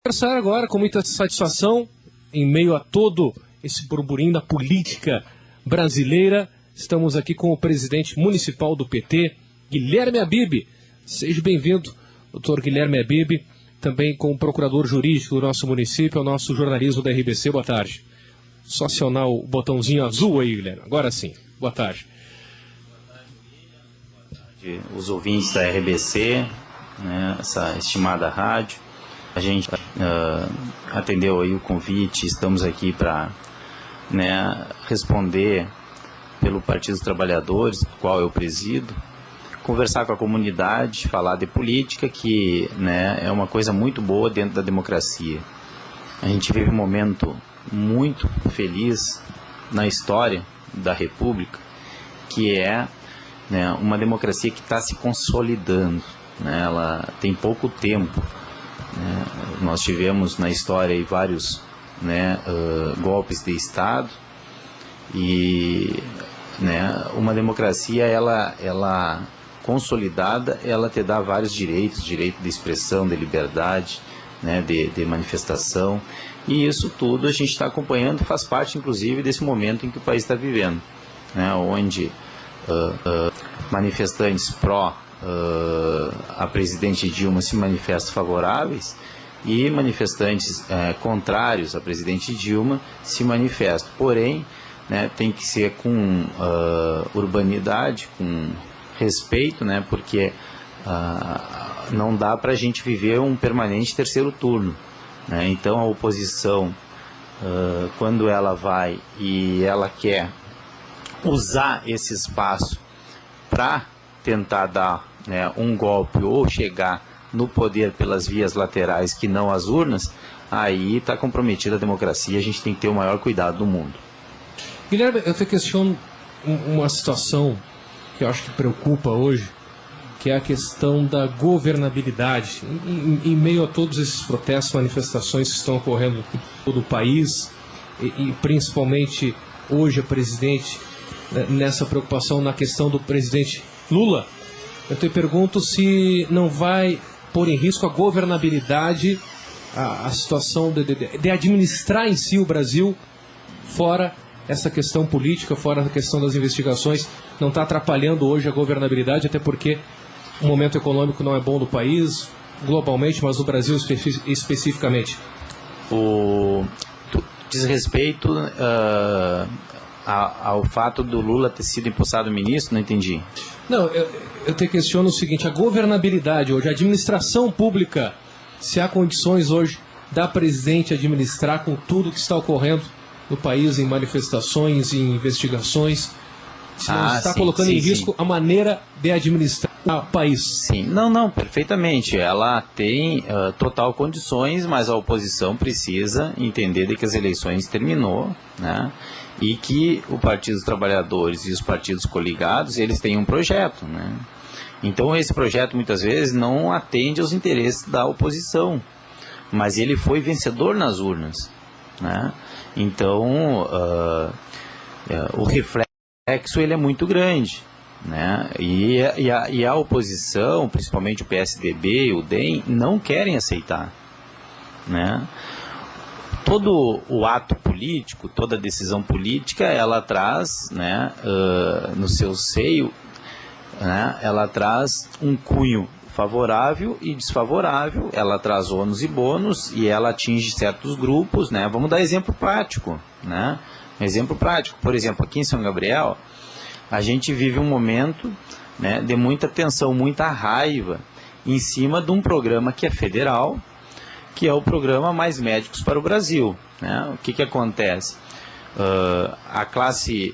Conversar agora com muita satisfação, em meio a todo esse burburinho da política brasileira, estamos aqui com o presidente municipal do PT, Guilherme Habib. Seja bem-vindo, doutor Guilherme Habib, também com o procurador jurídico do nosso município, o nosso jornalismo da RBC. Boa tarde. Só acionar o botãozinho azul aí, Guilherme. Agora sim. Boa tarde. Os ouvintes da RBC, né, essa estimada rádio. A gente atendeu aí o convite, estamos aqui para, né, responder pelo Partido dos Trabalhadores, do qual eu presido, conversar com a comunidade, falar de política, que, né, é uma coisa muito boa dentro da democracia. A gente vive um momento muito feliz na história da República, que é, né, uma democracia que está se consolidando, né, ela tem pouco tempo. Nós tivemos na história aí vários, né, golpes de Estado e, né, uma democracia, ela consolidada, ela te dá vários direitos, direito de expressão, de liberdade, né, de manifestação, e isso tudo a gente está acompanhando, faz parte inclusive desse momento em que o país está vivendo, né, onde manifestantes pró a presidente Dilma se manifestam favoráveis e manifestantes contrários à presidente Dilma se manifestam. Porém, né, tem que ser com urbanidade, com respeito, né, porque não dá para a gente viver um permanente terceiro turno, né? Então a oposição, quando ela vai e ela quer usar esse espaço para tentar dar, né, um golpe ou chegar no poder pelas vias laterais que não as urnas, aí está comprometida a democracia, a gente tem que ter o maior cuidado do mundo. Guilherme, eu te questiono uma situação que eu acho que preocupa hoje, que é a questão da governabilidade. Em meio a todos esses protestos, manifestações que estão ocorrendo em todo o país, e principalmente hoje a presidente, nessa preocupação na questão do presidente Lula, eu te pergunto se não vai pôr em risco a governabilidade, a situação de administrar em si o Brasil, fora essa questão política, fora a questão das investigações, não está atrapalhando hoje a governabilidade, até porque o momento econômico não é bom do país, globalmente, mas no Brasil especificamente. Diz respeito ao fato do Lula ter sido empossado ministro, não entendi. Não, eu te questiono o seguinte, a governabilidade hoje, a administração pública, se há condições hoje da presidente administrar com tudo que está ocorrendo no país, em manifestações, em investigações, se não está colocando em risco a maneira de administrar o país. Sim, não, perfeitamente. Ela tem total condições, mas a oposição precisa entender de que as eleições terminou, né? E que o Partido dos Trabalhadores e os partidos coligados, eles têm um projeto, né? Então esse projeto muitas vezes não atende aos interesses da oposição, mas ele foi vencedor nas urnas, né? Então o reflexo ele é muito grande, né? E a oposição, principalmente o PSDB e o DEM, não querem aceitar, né? Todo o ato político, toda decisão política, ela traz, né, no seu seio, né, ela traz um cunho favorável e desfavorável, ela traz ônus e bônus e ela atinge certos grupos, né? Vamos dar exemplo prático, né? Um exemplo prático, por exemplo, aqui em São Gabriel, a gente vive um momento, né, de muita tensão, muita raiva em cima de um programa que é federal, que é o programa Mais Médicos para o Brasil, né? O que acontece? A classe,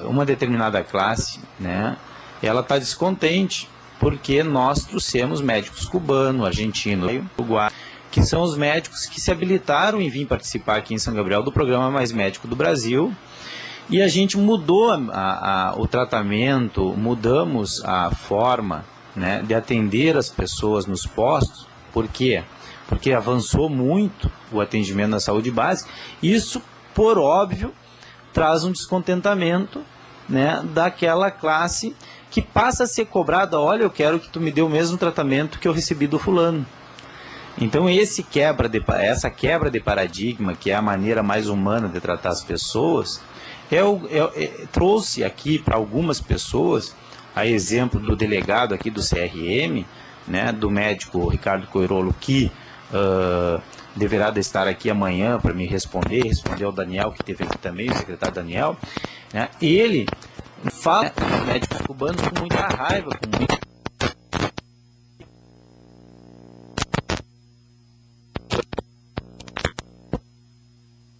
uma determinada classe, né, ela está descontente porque nós trouxemos médicos cubanos, argentinos, uruguaios, que são os médicos que se habilitaram em vir participar aqui em São Gabriel do programa Mais Médico do Brasil, e a gente mudou o tratamento, mudamos a forma, né, de atender as pessoas nos postos. Por quê? Porque avançou muito o atendimento na saúde básica. Isso, por óbvio, traz um descontentamento, né, daquela classe que passa a ser cobrada. Olha, eu quero que tu me dê o mesmo tratamento que eu recebi do fulano. Então essa quebra de paradigma, que é a maneira mais humana de tratar as pessoas, trouxe aqui para algumas pessoas, a exemplo do delegado aqui do CRM, né, do médico Ricardo Coirolo, que deverá estar aqui amanhã para me responder ao Daniel, que esteve aqui também, o secretário Daniel, né, ele fala com médicos cubanos com muita raiva, com muita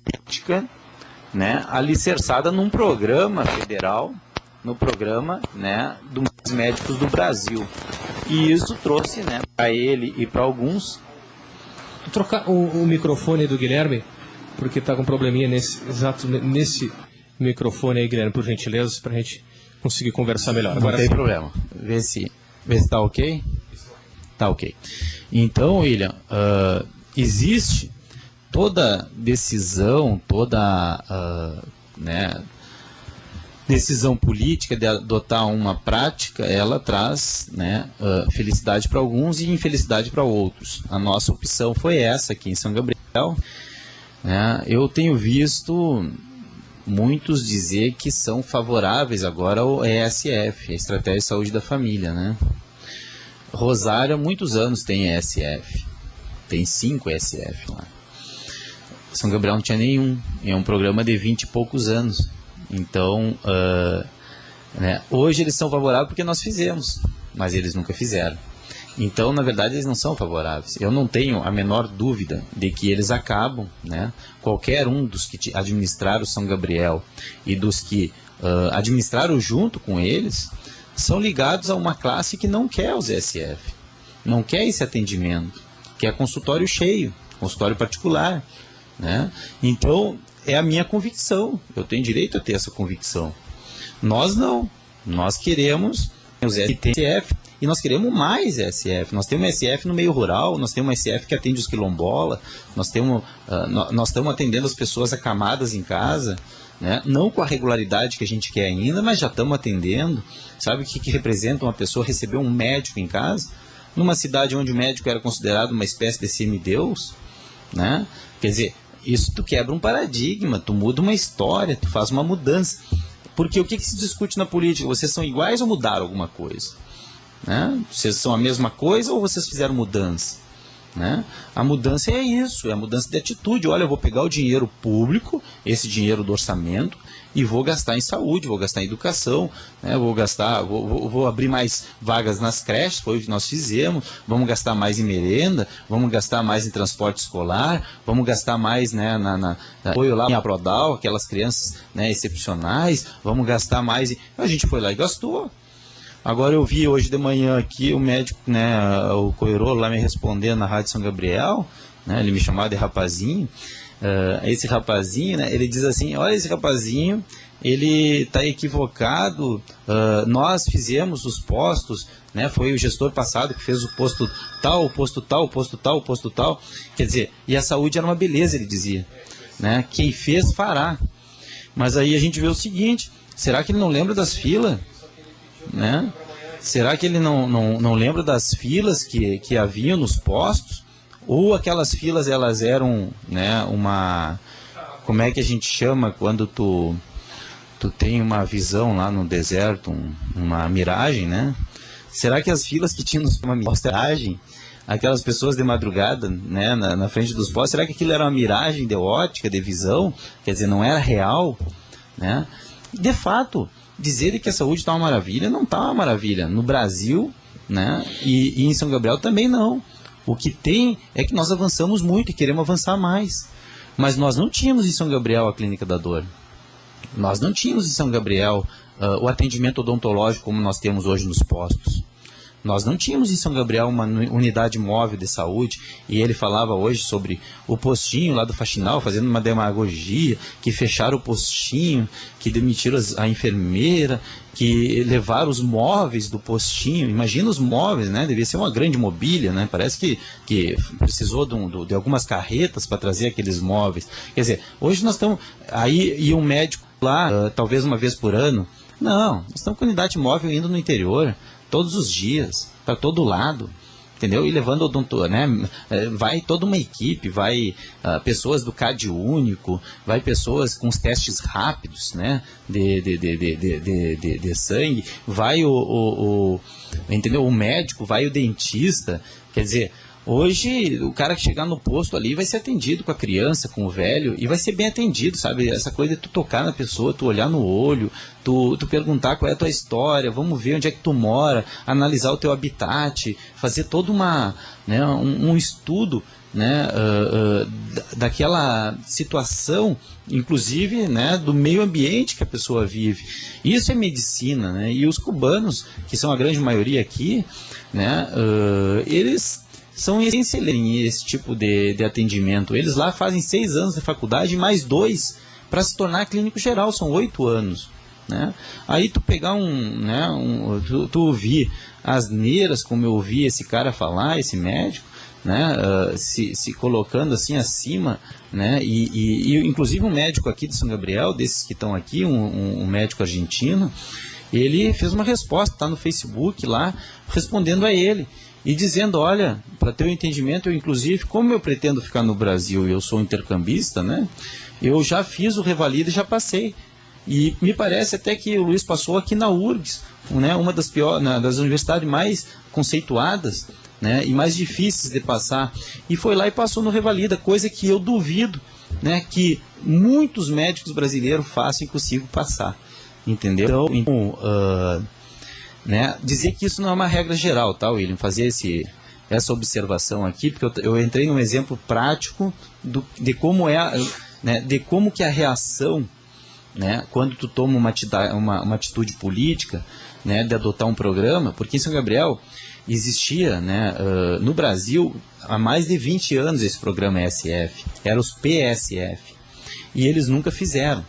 política, né, alicerçada num programa federal, no programa, né, dos médicos do Brasil. E isso trouxe, né, para ele e para alguns. Vou trocar o microfone do Guilherme, porque está com probleminha nesse microfone aí, Guilherme, por gentileza, para a gente conseguir conversar melhor. Agora, não tem problema. Vê se está ok. Tá ok. Então, William, existe toda decisão, decisão política de adotar uma prática, ela traz, né, felicidade para alguns e infelicidade para outros. A nossa opção foi essa aqui em São Gabriel. Né? Eu tenho visto muitos dizer que são favoráveis agora ao ESF, a Estratégia de Saúde da Família. Né? Rosário há muitos anos tem ESF, tem 5 ESF lá. São Gabriel não tinha nenhum, é um programa de 20 e poucos anos. Então, né, hoje eles são favoráveis porque nós fizemos, mas eles nunca fizeram. Então, na verdade, eles não são favoráveis. Eu não tenho a menor dúvida de que eles acabam, né, qualquer um dos que administraram São Gabriel e dos que administraram junto com eles, são ligados a uma classe que não quer os ESF, não quer esse atendimento, quer consultório cheio, consultório particular. Né? Então, é a minha convicção, eu tenho direito a ter essa convicção. Nós não, nós queremos os ESF e nós queremos mais ESF. Nós temos ESF no meio rural, nós temos ESF que atende os quilombola, nós estamos atendendo as pessoas acamadas em casa, né? Não com a regularidade que a gente quer ainda, mas já estamos atendendo. Sabe o que representa uma pessoa receber um médico em casa? Numa cidade onde o médico era considerado uma espécie de semideus, né? Quer dizer, isso tu quebra um paradigma, tu muda uma história, tu faz uma mudança. Porque o que se discute na política? Vocês são iguais ou mudaram alguma coisa? Né? Vocês são a mesma coisa ou vocês fizeram mudança? Né? A mudança é isso, é a mudança de atitude. Olha, eu vou pegar o dinheiro público, esse dinheiro do orçamento, e vou gastar em saúde, vou gastar em educação, né? Vou abrir mais vagas nas creches, foi o que nós fizemos, vamos gastar mais em merenda, vamos gastar mais em transporte escolar, vamos gastar mais, né, na apoio lá em Aprodal, aquelas crianças, né, excepcionais, vamos gastar mais. A gente foi lá e gastou. Agora eu vi hoje de manhã aqui o médico, né, o Coirolo lá me respondendo na Rádio São Gabriel, né, ele me chamava de rapazinho. Esse rapazinho, né, ele diz assim, olha, esse rapazinho, ele está equivocado, nós fizemos os postos, né, foi o gestor passado que fez o posto tal, o posto tal, o posto tal, o posto tal, quer dizer, e a saúde era uma beleza, ele dizia, né, quem fez fará. Mas aí a gente vê o seguinte, será que ele não lembra das filas? Né? Será que ele não lembra das filas que haviam nos postos? Ou aquelas filas, elas eram, né, como é que a gente chama quando tu tem uma visão lá no deserto, uma miragem, né? Será que as filas que tinham uma miragem, aquelas pessoas de madrugada, né, na frente dos postos, será que aquilo era uma miragem de ótica, de visão? Quer dizer, não era real, né? De fato, dizer que a saúde está uma maravilha, não está uma maravilha. No Brasil, né, e em São Gabriel também não. O que tem é que nós avançamos muito e queremos avançar mais. Mas nós não tínhamos em São Gabriel a Clínica da Dor. Nós não tínhamos em São Gabriel o atendimento odontológico como nós temos hoje nos postos. Nós não tínhamos em São Gabriel uma unidade móvel de saúde, e ele falava hoje sobre o postinho lá do Faxinal, fazendo uma demagogia, que fecharam o postinho, que demitiram a enfermeira, que levaram os móveis do postinho. Imagina os móveis, né? Devia ser uma grande mobília, né? Parece que precisou de algumas carretas para trazer aqueles móveis. Quer dizer, hoje nós estamos... Aí ia um médico lá, talvez uma vez por ano. Não, nós estamos com unidade móvel indo no interior, todos os dias, para todo lado. entendeu? E levando odonto, né? Vai toda uma equipe, vai pessoas do CAD único, vai pessoas com os testes rápidos, né? De sangue, vai entendeu? O médico, vai o dentista, quer dizer, hoje o cara que chegar no posto ali vai ser atendido com a criança, com o velho, e vai ser bem atendido, sabe? Essa coisa de tu tocar na pessoa, tu olhar no olho, tu perguntar qual é a tua história, vamos ver onde é que tu mora, analisar o teu habitat, fazer todo um estudo, né, daquela situação, inclusive, né, do meio ambiente que a pessoa vive. Isso é medicina, né? E os cubanos, que são a grande maioria aqui, né, eles são excelentes em esse tipo de atendimento. Eles lá fazem 6 anos de faculdade, mais 2 para se tornar clínico geral, são 8 anos. Né? Aí tu pegar tu ouvir asneiras, como eu ouvi esse cara falar, esse médico, né, se colocando assim acima, né, e inclusive um médico aqui de São Gabriel, desses que estão aqui, um médico argentino, ele fez uma resposta, está no Facebook lá, respondendo a ele, e dizendo, olha, para ter um entendimento, eu inclusive, como eu pretendo ficar no Brasil e eu sou intercambista, né, eu já fiz o Revalida e já passei. E me parece até que o Luiz passou aqui na URGS, né, uma das das universidades mais conceituadas, né, e mais difíceis de passar. E foi lá e passou no Revalida, coisa que eu duvido, né, que muitos médicos brasileiros façam e consigam passar. Entendeu? Então, né, dizer que isso não é uma regra geral, tá, William? Fazer essa observação aqui, porque eu entrei num exemplo prático de como né, de como que a reação, né, quando tu toma uma atitude política, né, de adotar um programa, porque em São Gabriel existia, né, no Brasil há mais de 20 anos esse programa ESF, era os PSF, e eles nunca fizeram.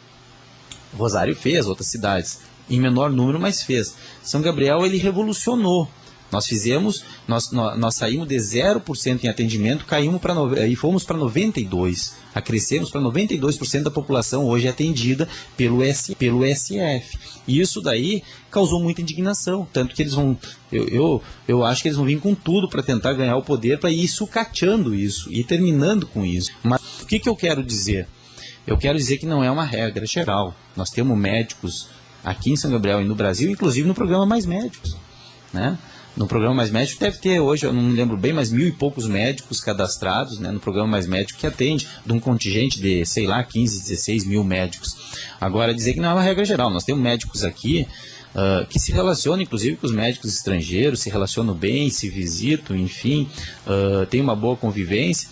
Rosário fez, outras cidades, em menor número, mas fez. São Gabriel, ele revolucionou. Nós saímos de 0% em atendimento, e fomos para 92%. Crescemos para 92% da população hoje é atendida pelo SF. E isso daí causou muita indignação. Tanto que eles vão. Eu acho que eles vão vir com tudo para tentar ganhar o poder, para ir sucateando isso, e terminando com isso. Mas o que eu quero dizer? Eu quero dizer que não é uma regra geral. Nós temos médicos aqui em São Gabriel e no Brasil, inclusive no programa Mais Médicos, né? No programa Mais Médico deve ter hoje, eu não me lembro bem, mas 1.000 e poucos médicos cadastrados, né, no programa Mais Médico, que atende de um contingente de, sei lá, 15, 16 mil médicos. Agora, dizer que não é uma regra geral. Nós temos médicos aqui que se relacionam, inclusive, com os médicos estrangeiros, se relacionam bem, se visitam, enfim, tem uma boa convivência.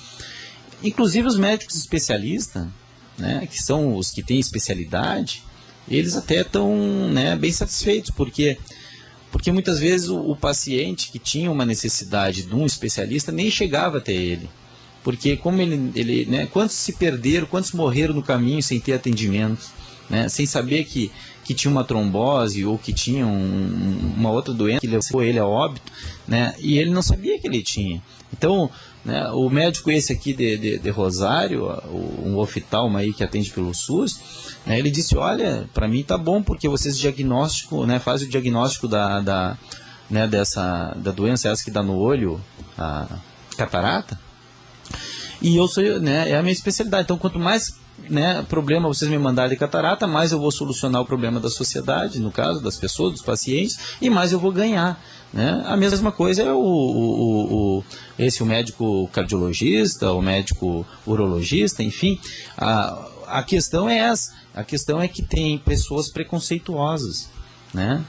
Inclusive os médicos especialistas, né, que são os que têm especialidade, eles até estão, né, bem satisfeitos, porque muitas vezes o paciente que tinha uma necessidade de um especialista nem chegava até ele. Porque como ele né, quantos se perderam, quantos morreram no caminho sem ter atendimento, né, sem saber que tinha uma trombose ou que tinha uma outra doença que levou ele a óbito, né, e ele não sabia que ele tinha. Então, né, o médico esse aqui de Rosário, um oftalmo aí que atende pelo SUS, né, ele disse, olha, para mim tá bom, porque vocês né, fazem o diagnóstico da doença essa que dá no olho, a catarata, e eu sou, né, é a minha especialidade. Então, quanto mais, né, problema vocês me mandarem de catarata, mais eu vou solucionar o problema da sociedade, no caso das pessoas, dos pacientes, e mais eu vou ganhar. Né? A mesma coisa é o médico cardiologista, o médico urologista, enfim. A questão é essa. A questão é que tem pessoas preconceituosas, né?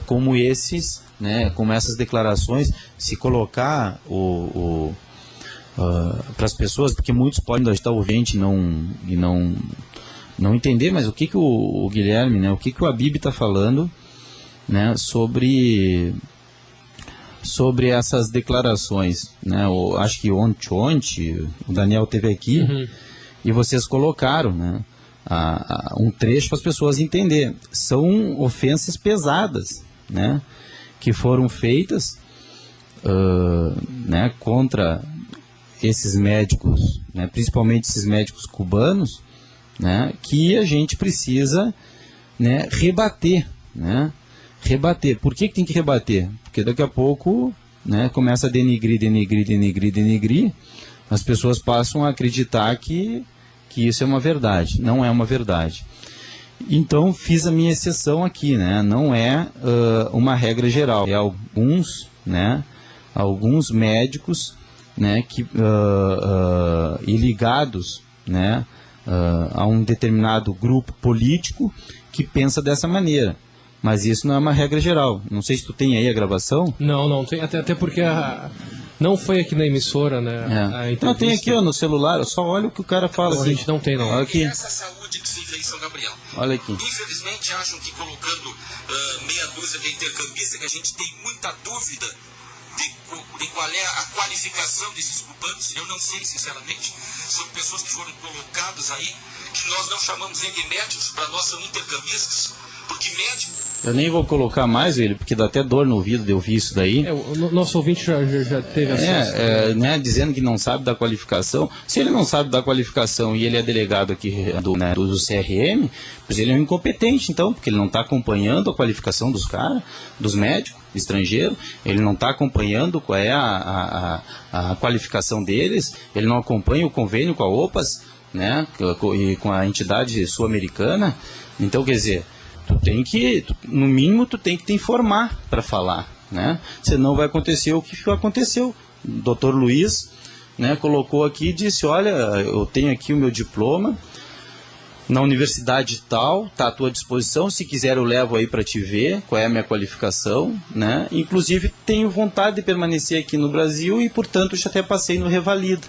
Como esses, né? Como essas declarações, se colocar para as pessoas, porque muitos podem estar ouvindo e não entender, mas o que o Guilherme, né? O que o Habib está falando, né? Sobre essas declarações, né? Acho que ontem o Daniel teve aqui, e vocês colocaram, né, um trecho para as pessoas entenderem. São ofensas pesadas, né, que foram feitas né, contra esses médicos, né, principalmente esses médicos cubanos, né, que a gente precisa, né, rebater, né? Rebater. Por que tem que rebater? Porque daqui a pouco, né, começa a denigrir, as pessoas passam a acreditar que isso é uma verdade. Não é uma verdade. Então, fiz a minha exceção aqui, né? Não é uma regra geral. É alguns médicos, né, e ligados, né, a um determinado grupo político que pensa dessa maneira. Mas isso não é uma regra geral. Não sei se tu tem aí a gravação. Não tem, até porque não foi aqui na emissora, né? Não, tem aqui no celular, eu só olho o que o cara fala. Não, a gente não tem, não. Olha aqui. Essa saúde que se vê em São Gabriel. Olha aqui. Infelizmente acham que colocando meia dúzia de intercambistas, que a gente tem muita dúvida de qual é a qualificação desses ocupantes. Eu não sei, sinceramente. São pessoas que foram colocadas aí, que nós não chamamos nem de médicos, para nós são intercambistas, porque médico... Eu nem vou colocar mais ele, porque dá até dor no ouvido de ouvir isso daí. O nosso ouvinte já teve acesso. Né, dizendo que não sabe da qualificação. Se ele não sabe da qualificação e ele é delegado aqui do CRM, pois ele é um incompetente, então, porque ele não está acompanhando a qualificação dos caras, dos médicos estrangeiros, ele não está acompanhando qual é a qualificação deles, ele não acompanha o convênio com a OPAS, né, e com a entidade sul-americana. Então, quer dizer, no mínimo, tu tem que te informar para falar, né? Senão vai acontecer o que aconteceu. O doutor Luiz, né, colocou aqui e disse, olha, eu tenho aqui o meu diploma na universidade tal, está à tua disposição, se quiser eu levo aí para te ver qual é a minha qualificação, né? Inclusive tenho vontade de permanecer aqui no Brasil e, portanto, já até passei no Revalida,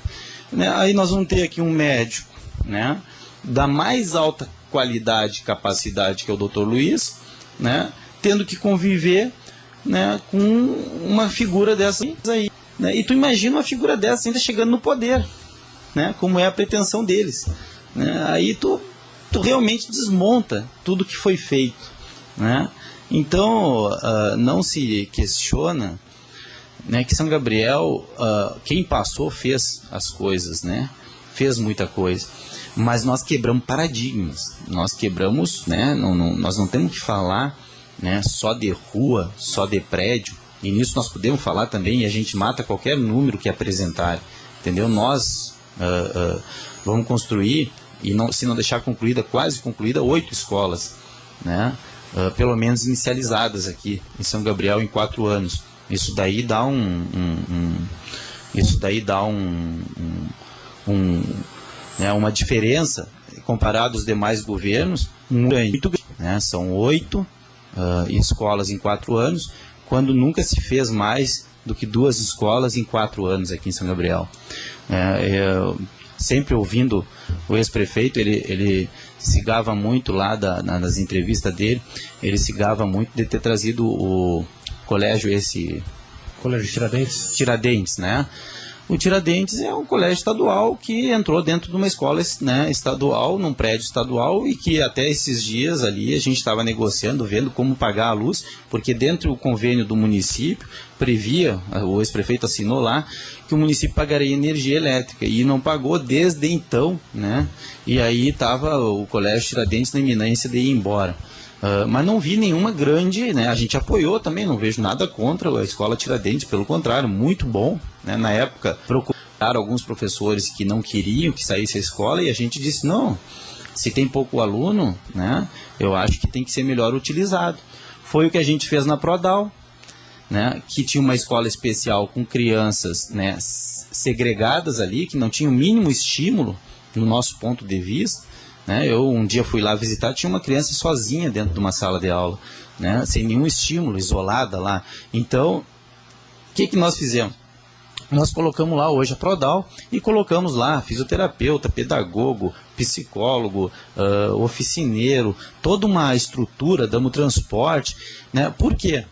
né? Aí nós vamos ter aqui um médico, né, da mais alta qualidade e capacidade que é o Dr. Luiz, né, tendo que conviver, né, com uma figura dessa aí, né? E tu imagina uma figura dessa ainda chegando no poder, né, como é a pretensão deles, né? Aí tu realmente desmonta tudo que foi feito, né? Então não se questiona, né, que São Gabriel, quem passou fez as coisas, né, fez muita coisa. Mas nós quebramos paradigmas, nós quebramos, né, nós não temos que falar, né, só de rua, só de prédio, e nisso nós podemos falar também, e a gente mata qualquer número que apresentar, entendeu? Nós vamos construir, e se não deixar quase concluída, 8 escolas, né, pelo menos inicializadas aqui em São Gabriel em 4 anos. Isso daí dá uma diferença comparado aos demais governos muito grande, né? São 8 escolas em 4 anos, quando nunca se fez mais do que 2 escolas em 4 anos aqui em São Gabriel. Sempre ouvindo o ex-prefeito, ele se gava muito lá nas entrevistas dele, ele se gava muito de ter trazido o colégio Tiradentes, né? O Tiradentes é um colégio estadual que entrou dentro de uma escola, né, estadual, num prédio estadual, e que até esses dias ali a gente estava negociando, vendo como pagar a luz, porque dentro do convênio do município previa, o ex-prefeito assinou lá, que o município pagaria energia elétrica, e não pagou desde então, né? E aí estava o colégio Tiradentes na iminência de ir embora. Mas não vi nenhuma grande, né? A gente apoiou também, não vejo nada contra a escola Tiradentes, pelo contrário, muito bom, né? Na época procuraram alguns professores que não queriam que saísse a escola, e a gente disse, não, se tem pouco aluno, né, eu acho que tem que ser melhor utilizado. Foi o que a gente fez na Prodal, né, que tinha uma escola especial com crianças, né, segregadas ali, que não tinham o mínimo estímulo no nosso ponto de vista, né. Eu um dia fui lá visitar, tinha uma criança sozinha dentro de uma sala de aula, né, sem nenhum estímulo, isolada lá. Então, o que nós fizemos? Nós colocamos lá hoje a Prodal e colocamos lá fisioterapeuta, pedagogo, psicólogo, oficineiro, toda uma estrutura, damos transporte, né? Por quê?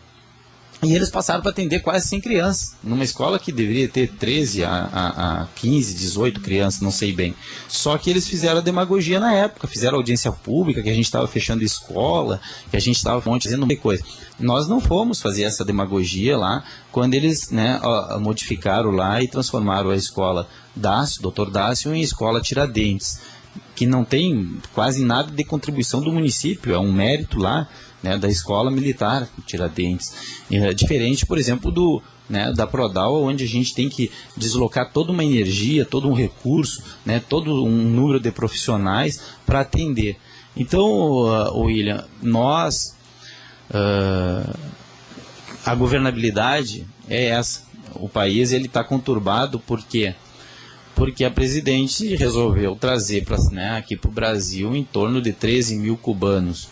E eles passaram para atender quase 100 crianças, numa escola que deveria ter 13 a 15, 18 crianças, não sei bem. Só que eles fizeram a demagogia na época, fizeram audiência pública, que a gente estava fechando escola, que a gente estava fazendo muita coisa. Nós não fomos fazer essa demagogia lá, quando eles, né, modificaram lá e transformaram a escola Dácio, Dr. Dácio, em escola Tiradentes, que não tem quase nada de contribuição do município, é um mérito lá, né, da escola militar Tiradentes. Diferente, por exemplo, né, da Prodal, onde a gente tem que deslocar toda uma energia, todo um recurso, né, todo um número de profissionais para atender. Então, William, a governabilidade é essa. O país está conturbado por quê? Porque a presidente resolveu trazer aqui para o Brasil em torno de 13 mil cubanos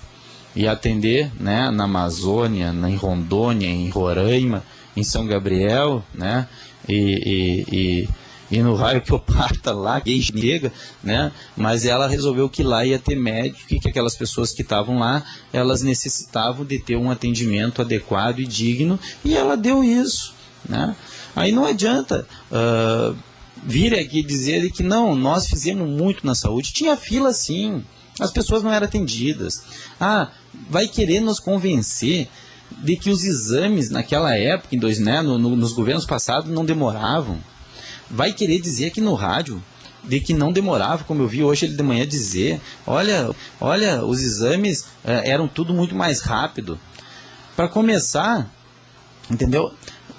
e atender, né, na Amazônia, em Rondônia, em Roraima, em São Gabriel, né, e no raio que eu parta lá, que chega, né, mas ela resolveu que lá ia ter médico e que aquelas pessoas que estavam lá, elas necessitavam de ter um atendimento adequado e digno, e ela deu isso, né. Aí não adianta vir aqui dizer que não, nós fizemos muito na saúde. Tinha fila sim, as pessoas não eram atendidas. Vai querer nos convencer de que os exames naquela época, nos governos passados, não demoravam. Vai querer dizer aqui no rádio de que não demorava, como eu vi hoje ele de manhã dizer, olha, os exames eram tudo muito mais rápido. Para começar, entendeu?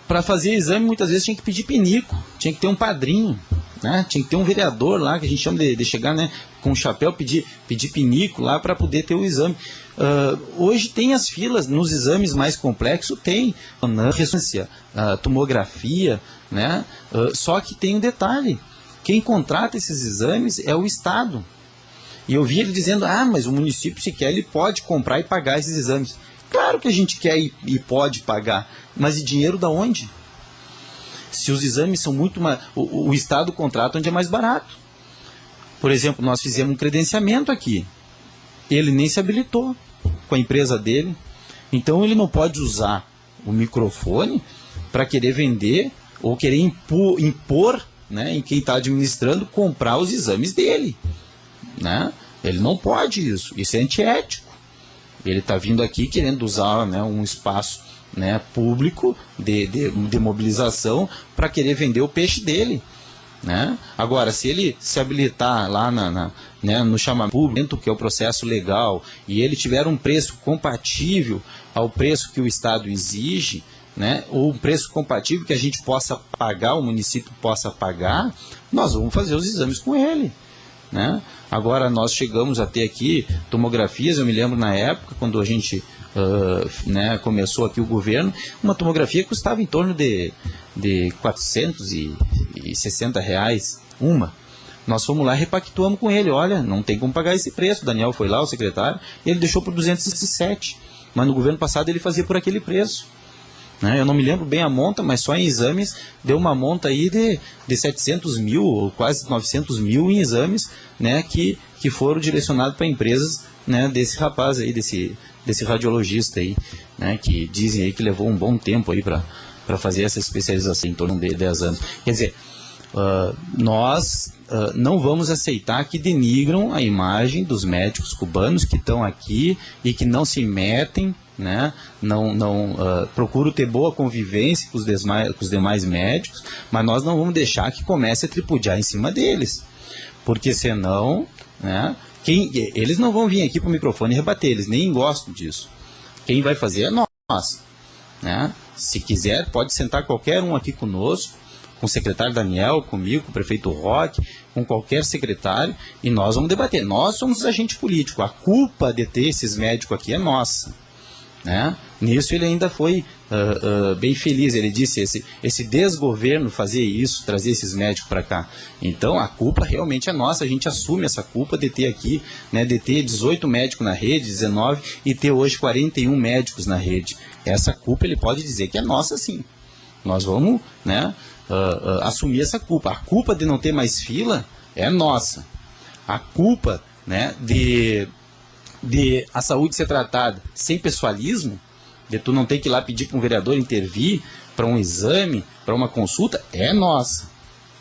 Para fazer exame, muitas vezes tinha que pedir pinico, tinha que ter um padrinho, né? Tinha que ter um vereador lá, que a gente chama de chegar, né, com um chapéu, pedir pinico lá para poder ter o exame. Hoje tem as filas, nos exames mais complexos tem ressonância, tomografia, né? Só que tem um detalhe, quem contrata esses exames é o Estado. E eu vi ele dizendo, mas o município, se quer, ele pode comprar e pagar esses exames. Claro que a gente quer e pode pagar, mas e dinheiro da onde? Se os exames são muito mais... O Estado contrata onde é mais barato. Por exemplo, nós fizemos um credenciamento aqui. Ele nem se habilitou com a empresa dele. Então ele não pode usar o microfone para querer vender ou querer impor, né, em quem está administrando, comprar os exames dele. Né? Ele não pode isso. Isso é antiético. Ele está vindo aqui querendo usar, né, um espaço, né, público de mobilização para querer vender o peixe dele. Né? Agora, se ele se habilitar lá no chamamento público, que é o processo legal, e ele tiver um preço compatível ao preço que o Estado exige, né, ou um preço compatível que a gente possa pagar, o município possa pagar, nós vamos fazer os exames com ele. Né? Agora, nós chegamos a ter aqui tomografias, eu me lembro na época, quando a gente começou aqui o governo, uma tomografia custava em torno de R$460 uma. Nós fomos lá e repactuamos com ele, olha, não tem como pagar esse preço. O Daniel foi lá, o secretário, e ele deixou por 207, mas no governo passado ele fazia por aquele preço. Né? Eu não me lembro bem a monta, mas só em exames deu uma monta aí de 700 mil, ou quase 900 mil em exames, né, que foram direcionados para empresas, né, desse rapaz aí, desse radiologista aí, né, que dizem aí que levou um bom tempo aí para fazer essa especialização, em torno de 10 anos. Quer dizer, nós não vamos aceitar que denigram a imagem dos médicos cubanos que estão aqui e que não se metem, né, não procuram ter boa convivência com os demais médicos, mas nós não vamos deixar que comece a tripudiar em cima deles, porque senão, né, eles não vão vir aqui para o microfone rebater, eles nem gostam disso. Quem vai fazer é nós. Né? Se quiser, pode sentar qualquer um aqui conosco, com o secretário Daniel, comigo, com o prefeito Roque, com qualquer secretário, e nós vamos debater. Nós somos agente político, a culpa de ter esses médicos aqui é nossa. Né? Nisso ele ainda foi bem feliz, ele disse, esse desgoverno fazer isso, trazer esses médicos para cá. Então a culpa realmente é nossa, a gente assume essa culpa de ter aqui, né, de ter 18 médicos na rede, 19, e ter hoje 41 médicos na rede. Essa culpa ele pode dizer que é nossa sim. Nós vamos, né, assumir essa culpa. A culpa de não ter mais fila é nossa. A culpa, né, de a saúde ser tratada sem pessoalismo, de tu não ter que ir lá pedir para um vereador intervir para um exame, para uma consulta, é nossa.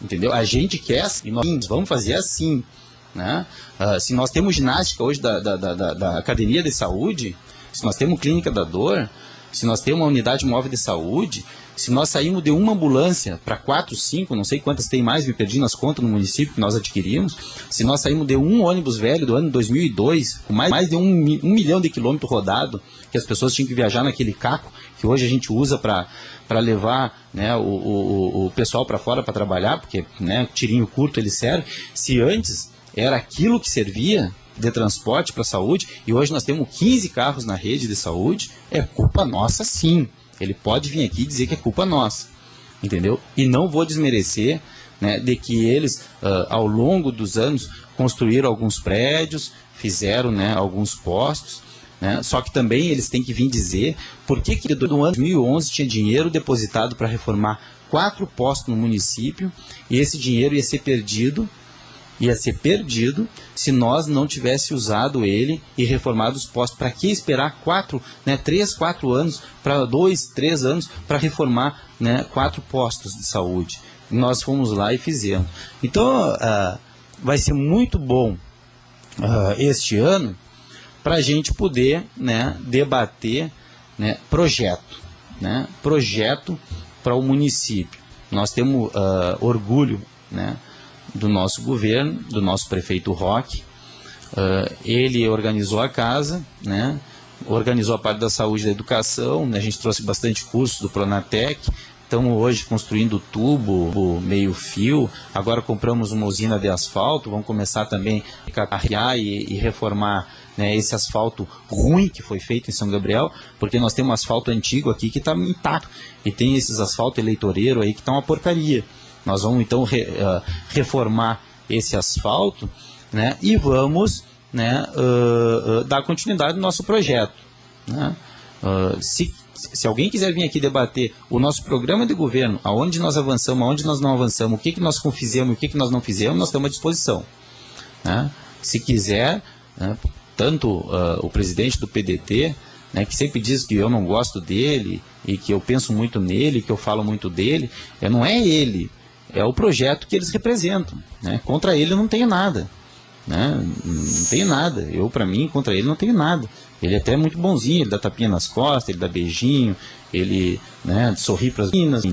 Entendeu? A gente quer e nós vamos fazer assim. Né? Se nós temos ginástica hoje da Academia de Saúde, se nós temos clínica da dor, Se nós temos uma unidade móvel de saúde, se nós saímos de uma ambulância para 4, 5, não sei quantas tem mais, me perdi nas contas no município que nós adquirimos, se nós saímos de um ônibus velho do ano 2002, com mais de 1 milhão de quilômetros rodado, que as pessoas tinham que viajar naquele caco, que hoje a gente usa para levar, né, o pessoal para fora para trabalhar, porque, né, tirinho curto ele serve. Se antes era aquilo que servia de transporte para a saúde, e hoje nós temos 15 carros na rede de saúde, é culpa nossa sim. Ele pode vir aqui e dizer que é culpa nossa, entendeu? E não vou desmerecer, né, de que eles, ao longo dos anos, construíram alguns prédios, fizeram, né, alguns postos, né, só que também eles têm que vir dizer por que no ano de 2011 tinha dinheiro depositado para reformar 4 postos no município, e esse dinheiro ia ser perdido se nós não tivéssemos usado ele e reformado os postos. Para que esperar 3, 4 anos, para 2, 3 anos, para reformar, né, 4 postos de saúde? Nós fomos lá e fizemos. Então, vai ser muito bom este ano para a gente poder, né, debater, né, projeto para o município. Nós temos orgulho, né, do nosso governo, do nosso prefeito Roque. Ele organizou a casa, né, organizou a parte da saúde e da educação, né, a gente trouxe bastante cursos do Pronatec, estamos hoje construindo tubo, meio fio, agora compramos uma usina de asfalto, vamos começar também a carregar e reformar, né, esse asfalto ruim que foi feito em São Gabriel, porque nós temos um asfalto antigo aqui que está intacto, e tem esses asfalto eleitoreiro aí que está uma porcaria. Nós vamos então reformar esse asfalto, né, e vamos, né, dar continuidade no nosso projeto, né. Se alguém quiser vir aqui debater o nosso programa de governo, aonde nós avançamos, aonde nós não avançamos, o que nós fizemos e o que nós não fizemos, nós estamos à disposição, né. Se quiser, né, tanto o presidente do PDT, né, que sempre diz que eu não gosto dele e que eu penso muito nele, que eu falo muito dele, não é ele. É o projeto que eles representam, né? Contra ele eu não tenho nada, né? Não tenho nada. Eu, para mim, contra ele não tenho nada. Ele até é muito bonzinho, ele dá tapinha nas costas, ele dá beijinho, ele, né, sorri para as meninas,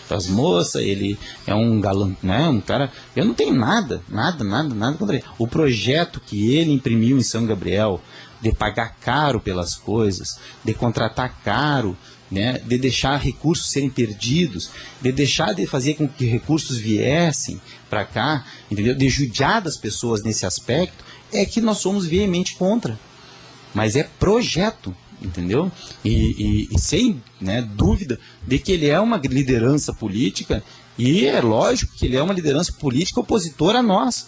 para as moças, ele é um galã, né, um cara. Eu não tenho nada contra ele. O projeto que ele imprimiu em São Gabriel, de pagar caro pelas coisas, de contratar caro, né, de deixar recursos serem perdidos, de deixar de fazer com que recursos viessem para cá, entendeu? De judiar das pessoas nesse aspecto, é que nós somos veemente contra. Mas é projeto, entendeu? E sem, né, dúvida de que ele é uma liderança política, e é lógico que ele é uma liderança política opositora a nós,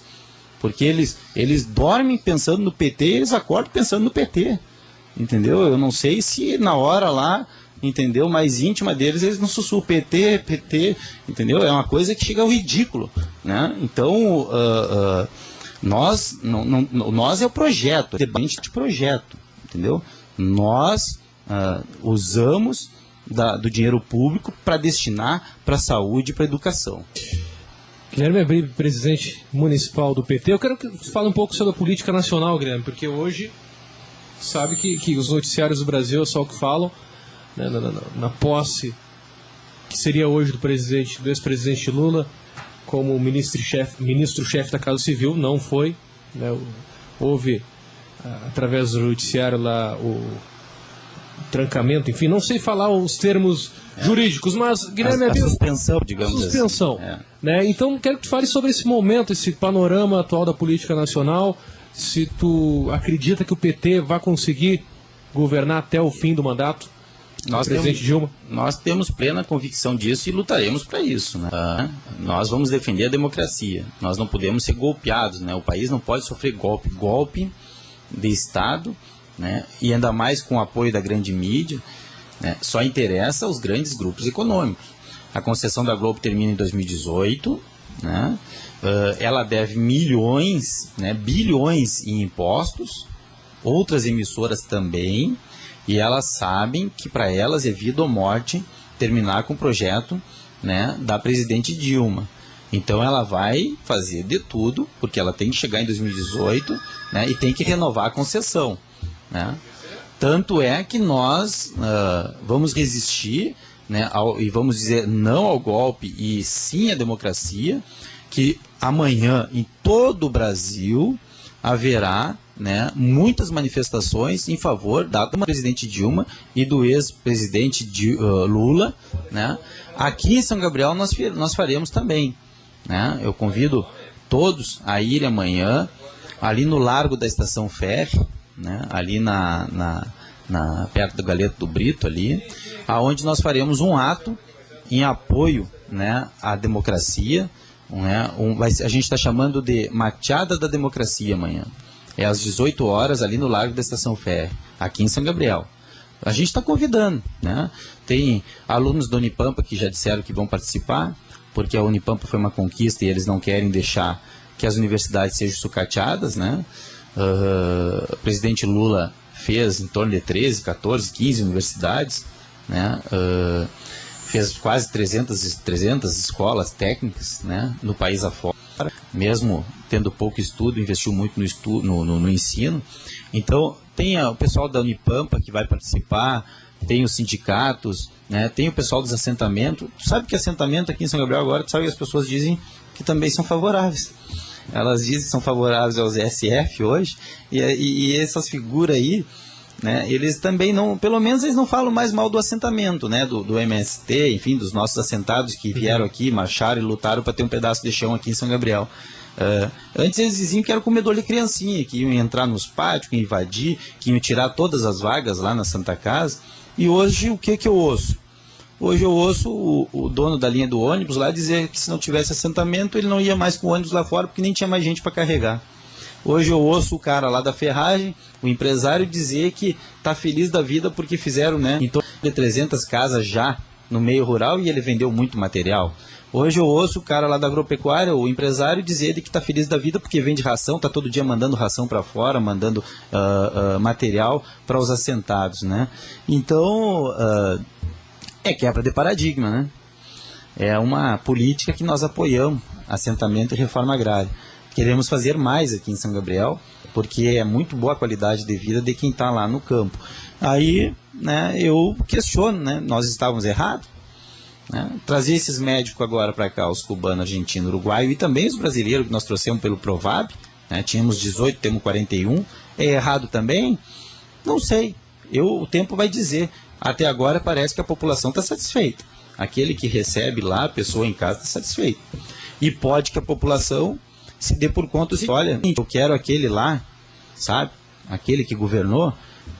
porque eles dormem pensando no PT e eles acordam pensando no PT, entendeu? Eu não sei se na hora lá, entendeu, mais íntima deles, eles não sussurram PT, entendeu? É uma coisa que chega ao ridículo, né? Então, nós é o projeto, é debate de projeto, entendeu? Nós usamos do dinheiro público para destinar para a saúde e para a educação. Guilherme Abrib, presidente municipal do PT. Eu quero que você fale um pouco sobre a política nacional, Guilherme, porque hoje sabe que os noticiários do Brasil é só o que falam, né, na posse que seria hoje do ex-presidente Lula como ministro-chefe da Casa Civil. Não foi, né, houve através do judiciário lá o trancamento, enfim, não sei falar os termos jurídicos, mas Guilherme, a suspensão, digamos suspensão, assim. Né? Então quero que tu fale sobre esse momento, esse panorama atual da política nacional, se tu acredita que o PT vai conseguir governar até o fim do mandato do presidente Dilma. Nós temos plena convicção disso e lutaremos para isso, né? Nós vamos defender a democracia, nós não podemos ser golpeados, né? O país não pode sofrer golpe de Estado, né? E ainda mais com o apoio da grande mídia, né? Só interessa aos grandes grupos econômicos. A concessão da Globo termina em 2018, né? Ela deve milhões, né, bilhões em impostos, outras emissoras também, e elas sabem que para elas é vida ou morte terminar com o projeto, né, da presidente Dilma. Então ela vai fazer de tudo, porque ela tem que chegar em 2018, né, e tem que renovar a concessão, né? Tanto é que nós vamos resistir, né, e vamos dizer não ao golpe e sim à democracia, que amanhã em todo o Brasil haverá, né, muitas manifestações em favor da presidente Dilma e do ex-presidente Lula, né? Aqui em São Gabriel nós faremos também, né? Eu convido todos a irem amanhã ali no Largo da Estação Ferry, né, ali perto do Galeto do Brito, ali, aonde nós faremos um ato em apoio, né, à democracia, né, a gente está chamando de Machada da Democracia amanhã. É às 18 horas ali no Largo da Estação Ferry, aqui em São Gabriel. A gente está convidando, né? Tem alunos da Unipampa que já disseram que vão participar, porque a Unipampa foi uma conquista e eles não querem deixar que as universidades sejam sucateadas, né? O presidente Lula fez em torno de 13, 14, 15 universidades, né? Fez quase 300 escolas técnicas, né, no país afora, mesmo tendo pouco estudo, investiu muito no ensino. Então, tem o pessoal da Unipampa que vai participar, tem os sindicatos, né, tem o pessoal dos assentamentos. Tu sabe que assentamento aqui em São Gabriel agora, tu sabe que as pessoas dizem que também são favoráveis. Elas dizem que são favoráveis aos SF hoje, e essas figuras aí, né, eles também não, pelo menos eles não falam mais mal do assentamento, né, do MST, enfim, dos nossos assentados que vieram aqui, marcharam e lutaram para ter um pedaço de chão aqui em São Gabriel. Antes eles diziam que era comedor de criancinha, que iam entrar nos pátios, que iam invadir, que iam tirar todas as vagas lá na Santa Casa. E hoje o que eu ouço? Hoje eu ouço o dono da linha do ônibus lá dizer que se não tivesse assentamento ele não ia mais com o ônibus lá fora porque nem tinha mais gente para carregar. Hoje eu ouço o cara lá da ferragem, o empresário, dizer que está feliz da vida porque fizeram, né, em torno de 300 casas já no meio rural e ele vendeu muito material. Hoje eu ouço o cara lá da agropecuária, o empresário, dizer que está feliz da vida porque vende ração, está todo dia mandando ração para fora, mandando material para os assentados, né? Então, é quebra de paradigma, né? É uma política que nós apoiamos, assentamento e reforma agrária. Queremos fazer mais aqui em São Gabriel, porque é muito boa a qualidade de vida de quem está lá no campo. Aí, né, eu questiono, né, nós estávamos errados, né? Trazer esses médicos agora para cá, os cubanos, argentinos, uruguaios e também os brasileiros que nós trouxemos pelo Provab, né? Tínhamos 18, temos 41, é errado também? Não sei, o tempo vai dizer. Até agora parece que a população está satisfeita. Aquele que recebe lá, a pessoa em casa está satisfeita. E pode que a população se dê por conta, olha, eu quero aquele lá, sabe? Aquele que governou,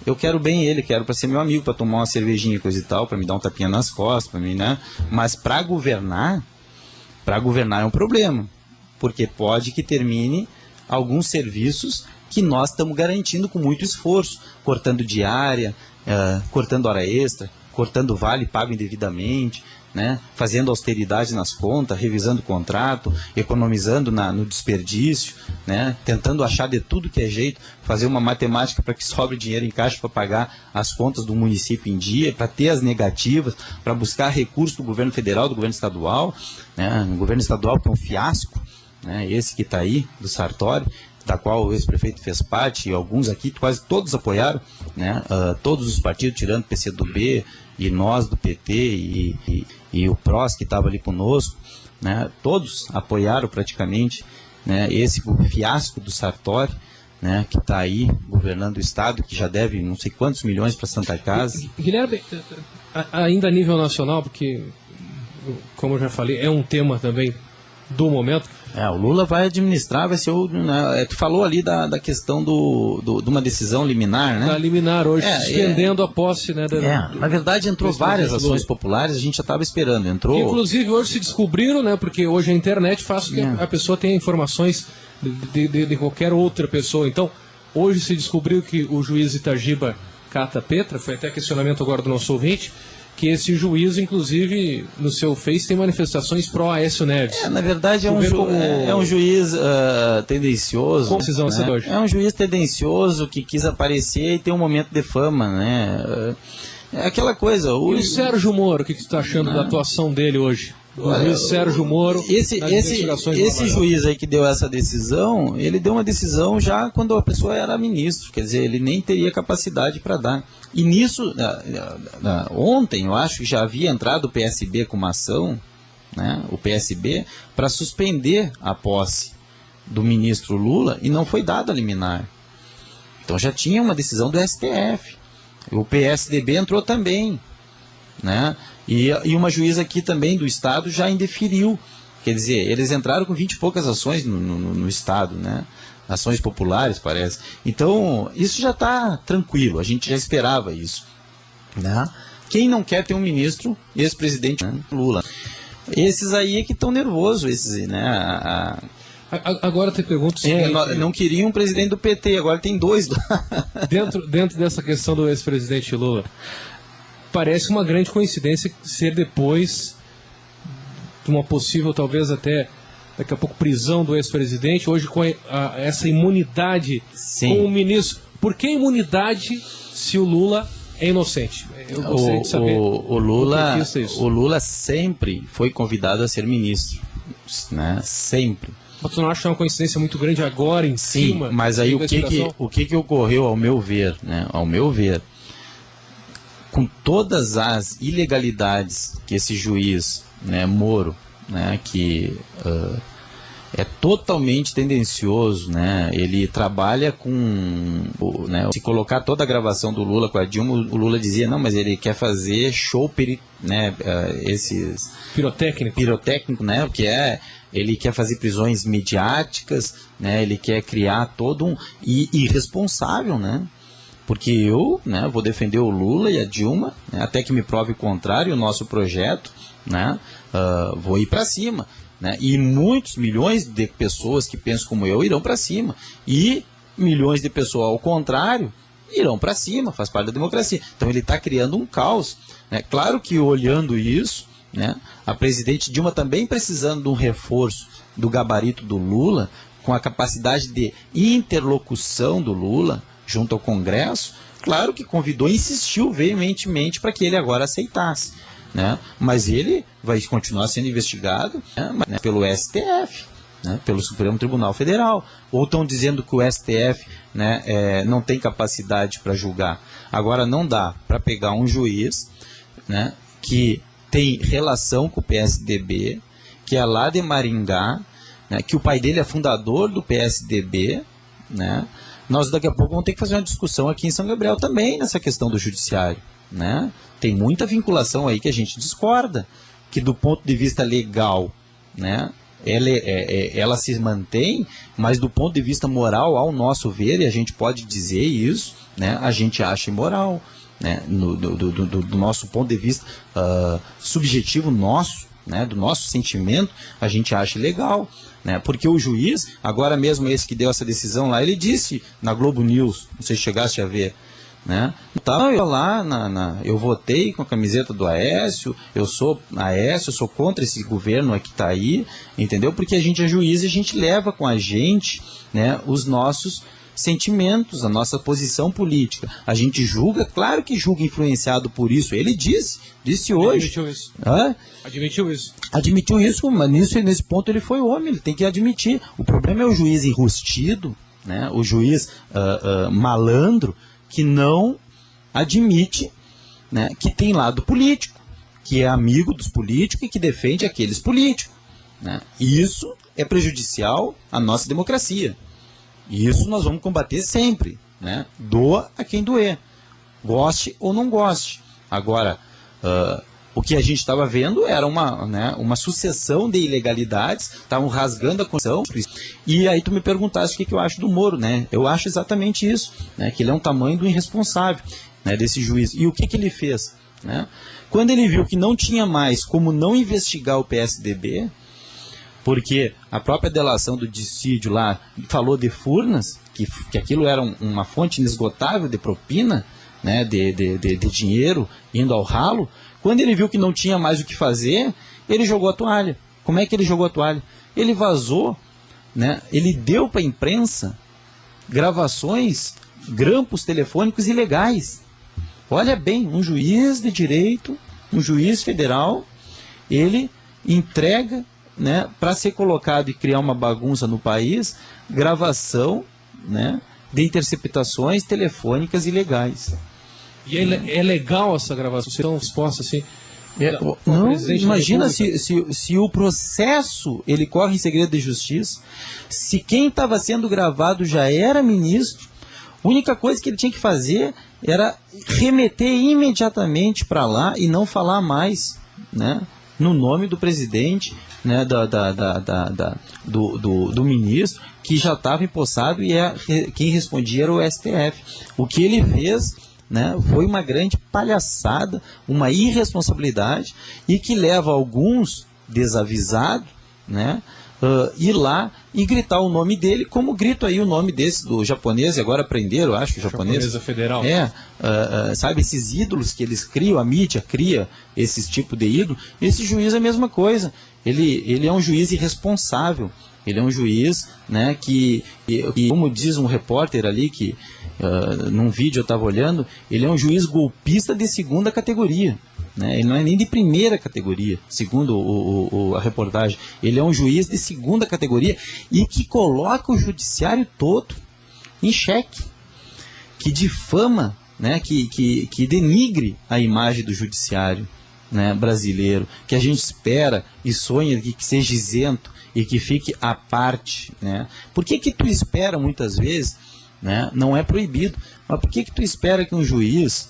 eu quero bem ele, quero para ser meu amigo, para tomar uma cervejinha, coisa e tal, para me dar um tapinha nas costas, para mim, né? Mas para governar é um problema, porque pode que termine alguns serviços que nós estamos garantindo com muito esforço, cortando diária, cortando hora extra, cortando vale pago indevidamente, né, fazendo austeridade nas contas, revisando o contrato, economizando no desperdício, né, tentando achar de tudo que é jeito, fazer uma matemática para que sobre dinheiro em caixa para pagar as contas do município em dia, para ter as negativas, para buscar recursos do governo federal, do governo estadual, né, o governo estadual que é um fiasco, né, esse que está aí, do Sartori, da qual o ex-prefeito fez parte, e alguns aqui, quase todos apoiaram, né, todos os partidos, tirando o PCdoB, e nós do PT, e o PROS que estava ali conosco, né, todos apoiaram praticamente, né, esse fiasco do Sartori, né, que está aí governando o Estado, que já deve não sei quantos milhões para Santa Casa. Guilherme, ainda a nível nacional, porque, como eu já falei, é um tema também do momento. O Lula vai administrar, vai ser o... Né, tu falou ali da questão de uma decisão liminar, né? Da liminar hoje, suspendendo a posse, né? Na verdade entrou várias ações populares, a gente já estava esperando, entrou... Inclusive hoje se descobriram, né? Porque hoje a internet faz com que a pessoa tenha informações de qualquer outra pessoa. Então, hoje se descobriu que o juiz Itagiba Cata Petra, foi até questionamento agora do nosso ouvinte, que esse juiz, inclusive, no seu Face, tem manifestações pró-Aécio Neves. Na verdade, é um juiz tendencioso. Qual decisão né? hoje? É um juiz tendencioso que quis aparecer e ter um momento de fama, né? É aquela coisa... E o Sérgio Moro, o que você está achando da atuação dele hoje? juiz Sérgio Moro. Esse juiz aí que deu essa decisão, ele deu uma decisão já quando a pessoa era ministro, quer dizer, ele nem teria capacidade para dar. E nisso, ontem eu acho que já havia entrado o PSB com uma ação, né, o PSB, para suspender a posse do ministro Lula e não foi dada a liminar. Então já tinha uma decisão do STF. O PSDB entrou também, né? E uma juíza aqui também do Estado já indeferiu. Quer dizer, eles entraram com 20 e poucas ações no Estado, né? Ações populares, parece. Então, isso já está tranquilo, a gente já esperava isso, né? Quem não quer ter um ministro, ex-presidente, né, Lula? Esses aí é que estão nervosos, esses, né? Agora te pergunto o seguinte, não queriam um presidente do PT, agora tem dois lá. Dentro dessa questão do ex-presidente Lula, parece uma grande coincidência ser depois de uma possível, talvez até daqui a pouco, prisão do ex-presidente, hoje com essa imunidade. Sim. Com o ministro. Por que imunidade se o Lula é inocente? Eu gostaria de saber. O Lula sempre foi convidado a ser ministro, né? Sempre. Mas você não acha uma coincidência muito grande agora em cima? Sim, mas aí o que ocorreu ao meu ver, né? Ao meu ver, com todas as ilegalidades que esse juiz, né, Moro, né, que é totalmente tendencioso, né, ele trabalha com, né, se colocar toda a gravação do Lula com a Dilma, o Lula dizia, não, mas ele quer fazer show, né, esses pirotécnico, né, que ele quer fazer prisões midiáticas, né, ele quer criar todo um irresponsável, né, porque eu, né, vou defender o Lula e a Dilma, né, até que me prove o contrário, o nosso projeto, né, vou ir para cima, né, e muitos milhões de pessoas que pensam como eu irão para cima, e milhões de pessoas ao contrário irão para cima, faz parte da democracia. Então ele está criando um caos, né. Claro que olhando isso, né, a presidente Dilma também precisando de um reforço do gabarito do Lula, com a capacidade de interlocução do Lula junto ao Congresso, claro que convidou e insistiu veementemente para que ele agora aceitasse, né? Mas ele vai continuar sendo investigado, né, pelo STF, né, pelo Supremo Tribunal Federal, ou estão dizendo que o STF, né, não tem capacidade para julgar. Agora não dá para pegar um juiz, né, que tem relação com o PSDB, que é lá de Maringá, né, que o pai dele é fundador do PSDB, né? Nós daqui a pouco vamos ter que fazer uma discussão aqui em São Gabriel também nessa questão do judiciário, né? Tem muita vinculação aí que a gente discorda, que do ponto de vista legal, né, ela se mantém, mas do ponto de vista moral, ao nosso ver, e a gente pode dizer isso, né, a gente acha imoral, né, do nosso ponto de vista subjetivo nosso, né, do nosso sentimento, a gente acha legal, né, porque o juiz, agora mesmo esse que deu essa decisão lá, ele disse na Globo News, não sei se chegasse a ver, né, então eu lá, eu votei com a camiseta do Aécio, eu sou Aécio, eu sou contra esse governo que está aí, entendeu? Porque a gente é juiz e a gente leva com a gente, né, os nossos sentimentos, a nossa posição política. A gente julga, claro que julga influenciado por isso. Ele disse hoje. Admitiu isso. Admitiu isso. Admitiu isso, mas nesse ponto ele foi homem, ele tem que admitir. O problema é o juiz enrustido, né, o juiz malandro, que não admite, né, que tem lado político, que é amigo dos políticos e que defende aqueles políticos, né. Isso é prejudicial à nossa democracia. E isso nós vamos combater sempre, né? Doa a quem doer, goste ou não goste. Agora, o que a gente estava vendo era uma sucessão de ilegalidades, estavam rasgando a Constituição. E aí tu me perguntaste o que eu acho do Moro, né? Eu acho exatamente isso, né? Que ele é um tamanho do irresponsável, né, desse juiz. E o que ele fez, né? Quando ele viu que não tinha mais como não investigar o PSDB, porque a própria delação do dissídio lá falou de Furnas, que aquilo era uma fonte inesgotável de propina, né, de dinheiro indo ao ralo. Quando ele viu que não tinha mais o que fazer, ele jogou a toalha. Como é que ele jogou a toalha? Ele vazou, né, ele deu para a imprensa gravações, grampos telefônicos ilegais. Olha bem, um juiz de direito, um juiz federal, ele entrega, né, para ser colocado e criar uma bagunça no país, gravação, né, de interceptações telefônicas ilegais. E é legal essa gravação? Vocês estão expostos assim? Não, imagina se o processo ele corre em segredo de justiça, se quem estava sendo gravado já era ministro, a única coisa que ele tinha que fazer era remeter imediatamente para lá e não falar mais, né, no nome do presidente, né, do ministro, que já estava empossado, e quem respondia era o STF. O que ele fez, né, foi uma grande palhaçada, uma irresponsabilidade, e que leva alguns desavisados, né, ir lá e gritar o nome dele, como grito aí o nome desse do japonês, e agora aprenderam, eu acho, o japonês. Japonesa Federal. Sabe, esses ídolos que eles criam, a mídia cria esse tipo de ídolo. Esse juiz é a mesma coisa. Ele é um juiz irresponsável. Ele é um juiz, né, que como diz um repórter ali, que num vídeo eu estava olhando, ele é um juiz golpista de segunda categoria. Né? Ele não é nem de primeira categoria, segundo a reportagem. Ele é um juiz de segunda categoria e que coloca o judiciário todo em xeque, que difama, né, que denigre a imagem do judiciário, né, brasileiro, que a gente espera e sonha que seja isento e que fique à parte. Né? Por que tu espera muitas vezes, né, não é proibido, mas por que tu espera que um juiz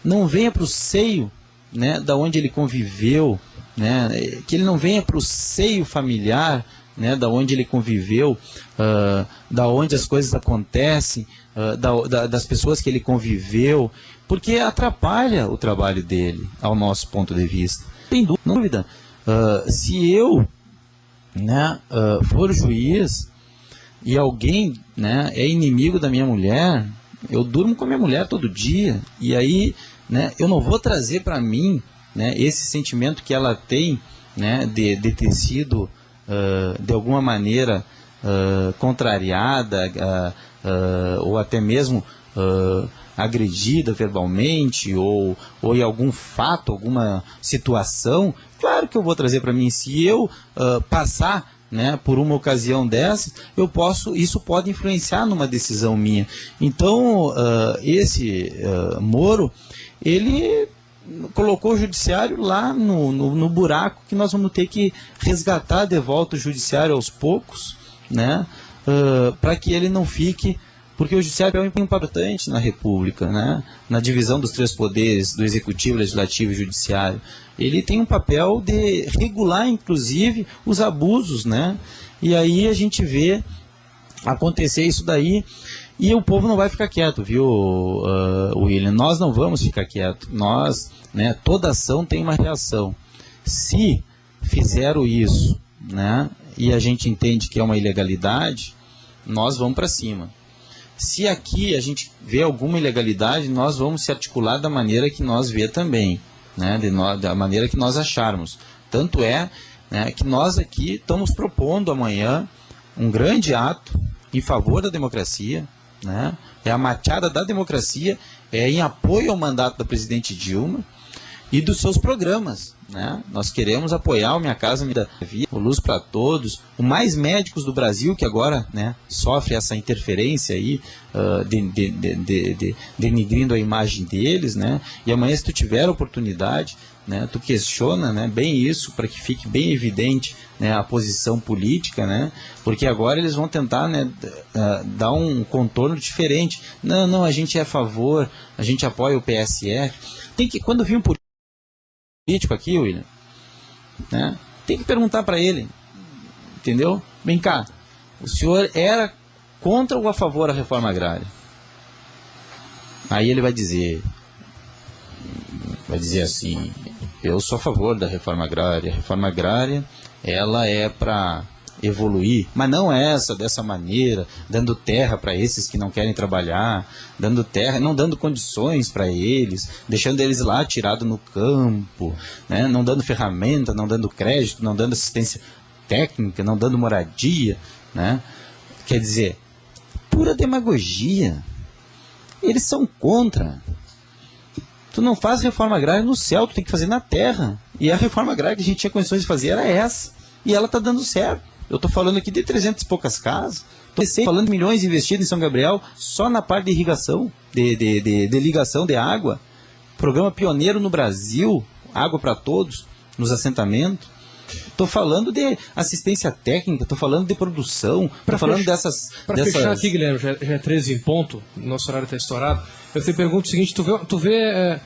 não venha para o seio, né, da onde ele conviveu, né, que ele não venha para o seio familiar, né, da onde ele conviveu, da onde as coisas acontecem, das pessoas que ele conviveu, porque atrapalha o trabalho dele, ao nosso ponto de vista. Sem dúvida, se eu, né, for juiz e alguém, né, é inimigo da minha mulher, eu durmo com a minha mulher todo dia, e aí, né, eu não vou trazer para mim, né, esse sentimento que ela tem, né, de ter sido, de alguma maneira, contrariada, ou até mesmo agredida verbalmente, ou em algum fato, alguma situação. Claro que eu vou trazer para mim. Se eu passar, né, por uma ocasião dessa, isso pode influenciar numa decisão minha. Então, esse Moro, ele colocou o judiciário lá no buraco, que nós vamos ter que resgatar de volta o judiciário aos poucos, né, para que ele não fique, porque o judiciário é um importante na República, né, na divisão dos três poderes, do executivo, legislativo e judiciário. Ele tem um papel de regular, inclusive, os abusos, né, e aí a gente vê acontecer isso daí, e o povo não vai ficar quieto, viu, William? Nós não vamos ficar quietos. Nós, né, toda ação tem uma reação. Se fizeram isso, né, e a gente entende que é uma ilegalidade, nós vamos para cima. Se aqui a gente vê alguma ilegalidade, nós vamos se articular da maneira que nós vê também, né, da maneira que nós acharmos. Tanto é, né, que nós aqui estamos propondo amanhã um grande ato em favor da democracia, né? É a machada da democracia, é em apoio ao mandato da presidente Dilma e dos seus programas, né? Nós queremos apoiar o Minha Casa Minha Vida, o Luz para Todos, o Mais Médicos do Brasil, que agora, né, sofre essa interferência aí, denigrindo a imagem deles, né? E amanhã, se tu tiver a oportunidade, né, tu questiona, né, bem isso, para que fique bem evidente, né, a posição política, né, porque agora eles vão tentar, né, dar um contorno diferente. Não, a gente é a favor, a gente apoia o PSF. Tem que, quando vir um político aqui, William, né, tem que perguntar para ele, entendeu? Vem cá, o senhor era contra ou a favor da reforma agrária? Aí ele vai dizer assim: eu sou a favor da reforma agrária. A reforma agrária, ela é para evoluir, mas não dessa maneira, dando terra para esses que não querem trabalhar, dando terra, não dando condições para eles, deixando eles lá tirados no campo, né? Não dando ferramenta, não dando crédito, não dando assistência técnica, não dando moradia, né? Quer dizer, pura demagogia. Eles são contra. Tu não faz reforma agrária no céu, tu tem que fazer na terra. E a reforma agrária que a gente tinha condições de fazer era essa. E ela está dando certo. Eu estou falando aqui de 300 e poucas casas. Estou falando de milhões investidos em São Gabriel só na parte de irrigação, de ligação de água. Programa pioneiro no Brasil, água para todos, nos assentamentos. Estou falando de assistência técnica, estou falando de produção, estou falando dessas... Para fechar aqui, Guilherme, já é 13 em ponto, nosso horário está estourado. Eu te pergunto o seguinte, tu vê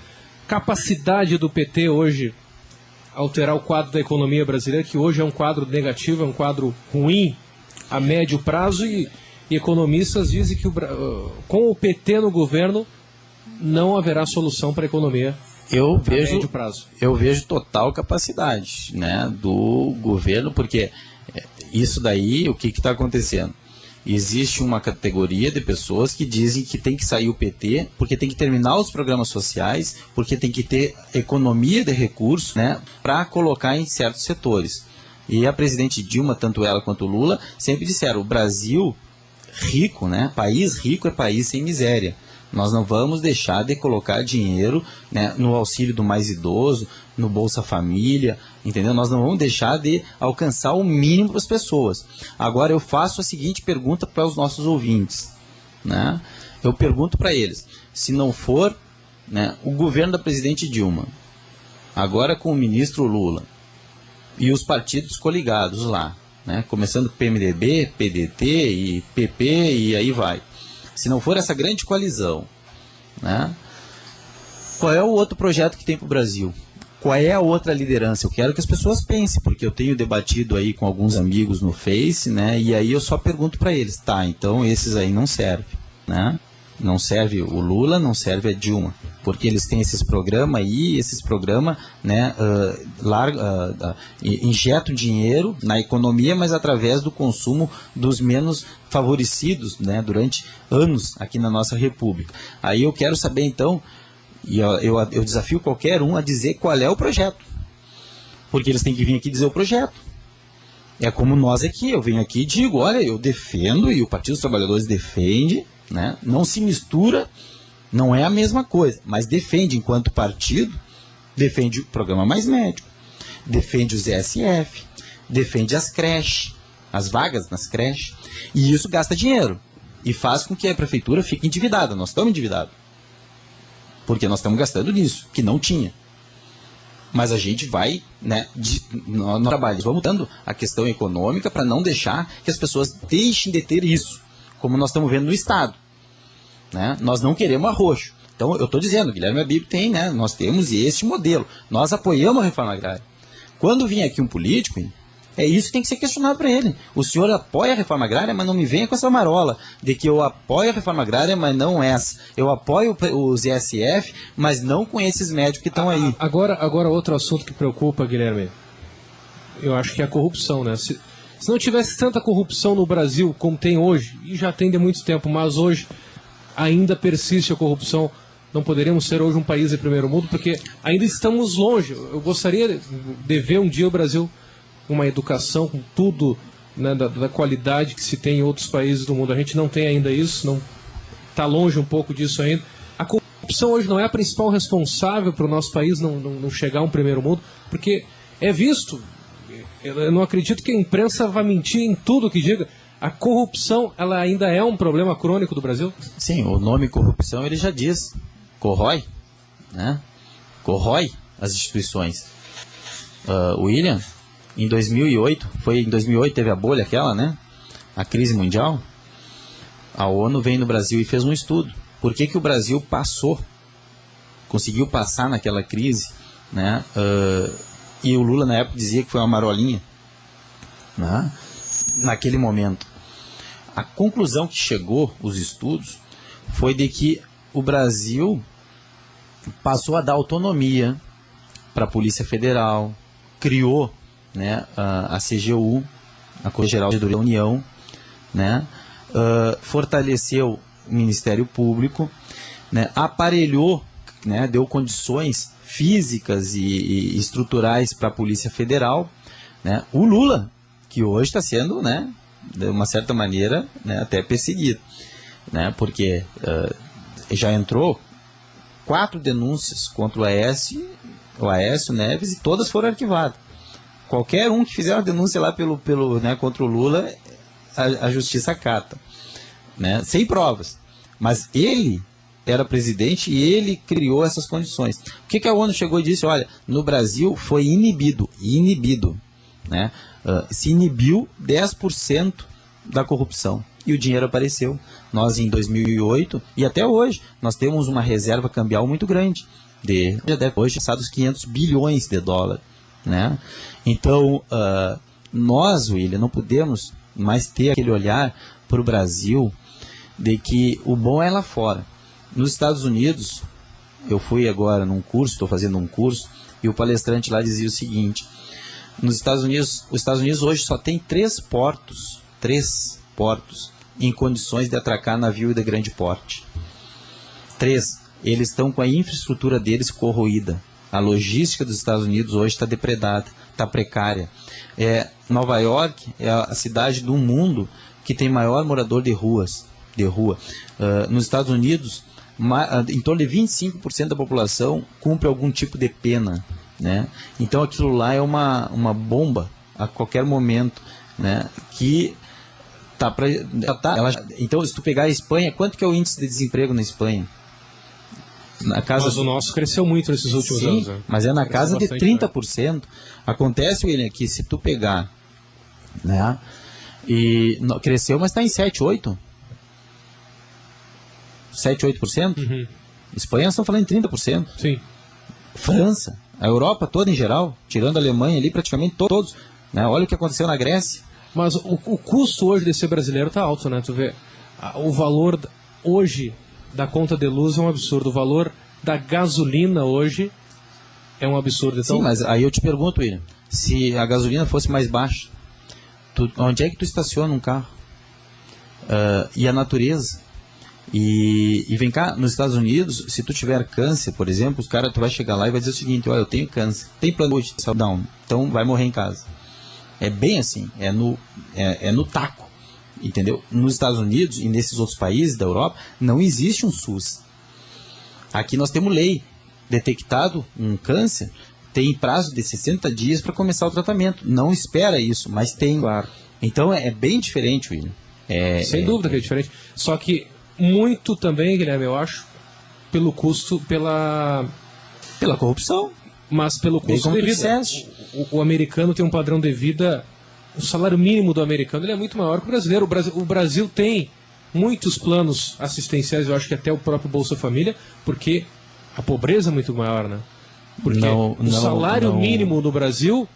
capacidade do PT hoje alterar o quadro da economia brasileira, que hoje é um quadro negativo, é um quadro ruim a médio prazo, e economistas dizem que com o PT no governo não haverá solução para a economia a médio prazo. Eu vejo total capacidade, né, do governo, porque isso daí, o que está acontecendo? Existe uma categoria de pessoas que dizem que tem que sair o PT, porque tem que terminar os programas sociais, porque tem que ter economia de recursos, né, para colocar em certos setores. E a presidente Dilma, tanto ela quanto o Lula, sempre disseram: o Brasil rico, né, país rico é país sem miséria. Nós não vamos deixar de colocar dinheiro, né, no auxílio do mais idoso, no Bolsa Família, entendeu? Nós não vamos deixar de alcançar o mínimo para as pessoas. Agora eu faço a seguinte pergunta para os nossos ouvintes, né? Eu pergunto para eles: se não for, né, o governo da presidente Dilma, agora com o ministro Lula e os partidos coligados lá, né, começando PMDB, PDT e PP e aí vai. Se não for essa grande coalizão, né, qual é o outro projeto que tem para o Brasil? Qual é a outra liderança? Eu quero que as pessoas pensem, porque eu tenho debatido aí com alguns amigos no Face, né, e aí eu só pergunto para eles: tá, então esses aí não servem, né? Não serve o Lula, não serve a Dilma, porque eles têm esses programas aí, né, injetam dinheiro na economia, mas através do consumo dos menos favorecidos, né, durante anos aqui na nossa república. Aí eu quero saber então, e eu desafio qualquer um a dizer qual é o projeto, porque eles têm que vir aqui dizer o projeto. É como nós aqui, eu venho aqui e digo: olha, eu defendo, e o Partido dos Trabalhadores defende, né? Não se mistura, não é a mesma coisa, mas defende enquanto partido, defende o programa Mais Médico, defende os ESF, defende as creches, as vagas nas creches, e isso gasta dinheiro e faz com que a prefeitura fique endividada. Nós estamos endividados, porque nós estamos gastando nisso, que não tinha. Mas a gente vai, né, no trabalho, vamos dando a questão econômica para não deixar que as pessoas deixem de ter isso, como nós estamos vendo no Estado, né? Nós não queremos arroxo. Então eu estou dizendo, Guilherme Abib tem, né, nós temos este modelo, nós apoiamos a reforma agrária. Quando vem aqui um político, é isso que tem que ser questionado para ele. O senhor apoia a reforma agrária, mas não me venha com essa marola de que eu apoio a reforma agrária, mas não essa. Eu apoio os ESF, mas não com esses médicos que estão aí. Agora outro assunto que preocupa, Guilherme, eu acho que é a corrupção, né? Se não tivesse tanta corrupção no Brasil como tem hoje, e já tem de muito tempo, mas hoje ainda persiste a corrupção, não poderíamos ser hoje um país de primeiro mundo, porque ainda estamos longe. Eu gostaria de ver um dia o Brasil com uma educação, com tudo, né, da qualidade que se tem em outros países do mundo. A gente não tem ainda isso, não está longe um pouco disso ainda. A corrupção hoje não é a principal responsável para o nosso país não chegar a um primeiro mundo, porque é visto. Eu não acredito que a imprensa vá mentir em tudo que diga. A corrupção, ela ainda é um problema crônico do Brasil? Sim, o nome corrupção ele já diz. Corrói, né? Corrói as instituições. William, em 2008, em 2008 teve a bolha aquela, né? A crise mundial. A ONU veio no Brasil e fez um estudo. Por que o Brasil conseguiu passar naquela crise, né? E o Lula na época dizia que foi uma marolinha, né? Naquele momento. A conclusão que chegou os estudos foi de que o Brasil passou a dar autonomia para a Polícia Federal, criou, né, a CGU, a Corte Geral da União, né, fortaleceu o Ministério Público, né, aparelhou, né, deu condições físicas e estruturais para a Polícia Federal, né. O Lula, que hoje está sendo, né, de uma certa maneira, né, até perseguido, né, porque já entrou 4 denúncias contra o Aécio o Aécio Neves, e todas foram arquivadas. Qualquer um que fizer uma denúncia lá né, contra o Lula, a justiça acata, né, sem provas. Mas ele era presidente e ele criou essas condições. O que a ONU chegou e disse? Olha, no Brasil foi inibido, né? Se inibiu 10% da corrupção. E o dinheiro apareceu. Nós, em 2008, e até hoje, nós temos uma reserva cambial muito grande. Já deve hoje passar dos 500 bilhões de dólares. Né? Então, nós, William, não podemos mais ter aquele olhar para o Brasil de que o bom é lá fora. Nos Estados Unidos, eu fui agora num curso, estou fazendo um curso, e o palestrante lá dizia o seguinte: os Estados Unidos hoje só tem 3 portos em condições de atracar navio de grande porte. 3. Eles estão com a infraestrutura deles corroída. A logística dos Estados Unidos hoje está depredada, está precária. Nova York é a cidade do mundo que tem maior morador de rua. Nos Estados Unidos, em torno de 25% da população cumpre algum tipo de pena, né? Então aquilo lá é uma bomba a qualquer momento, né? Que tá para então, se tu pegar a Espanha, quanto que é o índice de desemprego na Espanha? Mas o nosso cresceu muito nesses últimos anos. Né? Mas é na casa de 30%. Né? Acontece, William, que se tu pegar, né? E cresceu, mas está em 7%, 8%. Uhum. Espanha, nós estamos falando em 30%. Sim. França, a Europa toda em geral, tirando a Alemanha ali, praticamente todos. Né? Olha o que aconteceu na Grécia. Mas o custo hoje de ser brasileiro está alto, né? Tu vê, o valor hoje da conta de luz é um absurdo. O valor da gasolina hoje é um absurdo. Então... Sim, mas aí eu te pergunto, William, se a gasolina fosse mais baixa, onde é que tu estaciona um carro? E a natureza? E vem cá, nos Estados Unidos, se tu tiver câncer, por exemplo, tu vai chegar lá e vai dizer o seguinte: olha, eu tenho câncer, tem plano de saúde, então vai morrer em casa. É bem assim, é no taco, entendeu? Nos Estados Unidos e nesses outros países da Europa, não existe um SUS. Aqui nós temos lei. Detectado um câncer, tem prazo de 60 dias para começar o tratamento. Não espera isso, mas tem. Claro. Então é bem diferente, William. Sem dúvida que é diferente. Só que muito também, Guilherme, eu acho, pelo custo, pela corrupção. Mas pelo custo de vida. O americano tem um padrão de vida, o salário mínimo do americano ele é muito maior que o brasileiro. O Brasil tem muitos planos assistenciais, eu acho que até o próprio Bolsa Família, porque a pobreza é muito maior, né? Porque o salário mínimo no Brasil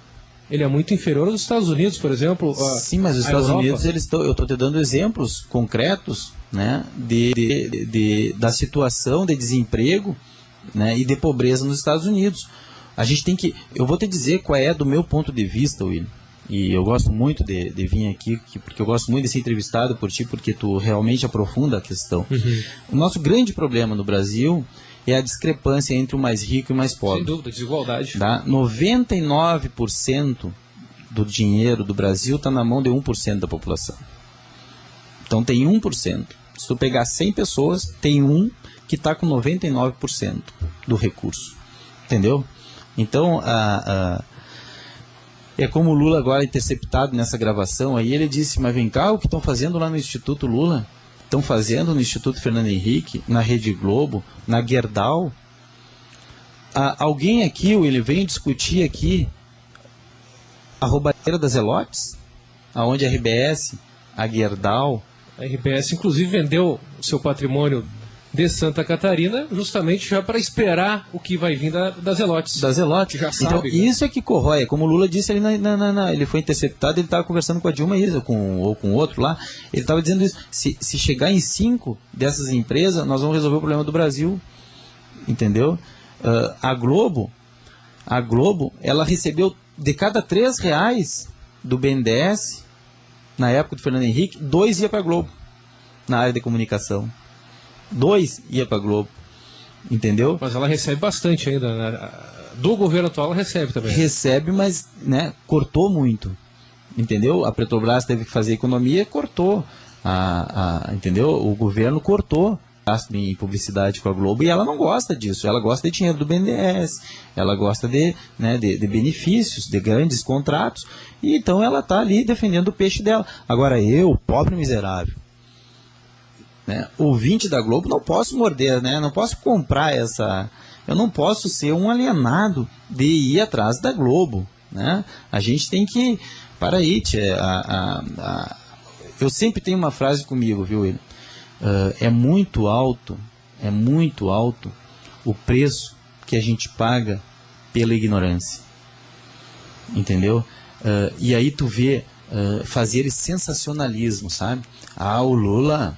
ele é muito inferior aos Estados Unidos, por exemplo. Sim, mas os Estados Unidos, eu estou te dando exemplos concretos, né, da situação de desemprego, né, e de pobreza nos Estados Unidos. A gente tem que... Eu vou te dizer qual é do meu ponto de vista, William. E eu gosto muito de vir aqui, porque eu gosto muito de ser entrevistado por ti, porque tu realmente aprofunda a questão. Uhum. O nosso grande problema no Brasil é a discrepância entre o mais rico e o mais pobre. Sem dúvida, desigualdade. Tá? 99% do dinheiro do Brasil está na mão de 1% da população. Então tem 1%. Se tu pegar 100 pessoas, tem um que está com 99% do recurso. Entendeu? Então, é como o Lula agora interceptado nessa gravação, aí ele disse: mas vem cá, o que estão fazendo lá no Instituto Lula? Estão fazendo no Instituto Fernando Henrique, na Rede Globo, na Gerdau. Alguém aqui, ele veio discutir aqui a roubalheira das Zelotes, aonde a RBS, a Gerdau... A RBS, inclusive, vendeu o seu patrimônio de Santa Catarina, justamente já para esperar o que vai vir das Zelotes. Das Zelotes. Já então, sabe, isso é que corrói. Como o Lula disse ali, ele foi interceptado, ele estava conversando com a Dilma ou com outro lá, ele estava dizendo isso. Se chegar em 5 dessas empresas, nós vamos resolver o problema do Brasil. Entendeu? A Globo, ela recebeu de cada R$3 do BNDES, na época do Fernando Henrique, 2 ia para a Globo, na área de comunicação. 2 ia para a Globo, entendeu? Mas ela recebe bastante ainda, né? Do governo atual ela recebe também. Recebe, mas, né, cortou muito, entendeu? A Petrobras teve que fazer economia, cortou, entendeu? O governo cortou gasto em publicidade com a Globo, e ela não gosta disso, ela gosta de dinheiro do BNDES, ela gosta de benefícios, de grandes contratos, e então ela está ali defendendo o peixe dela. Agora eu, pobre miserável, né, ouvinte da Globo, não posso morder, né, não posso comprar essa... Eu não posso ser um alienado de ir atrás da Globo, né? A gente tem que... Para aí, eu sempre tenho uma frase comigo, viu, William? É muito alto o preço que a gente paga pela ignorância, entendeu? E aí tu vê fazer sensacionalismo, sabe? O Lula,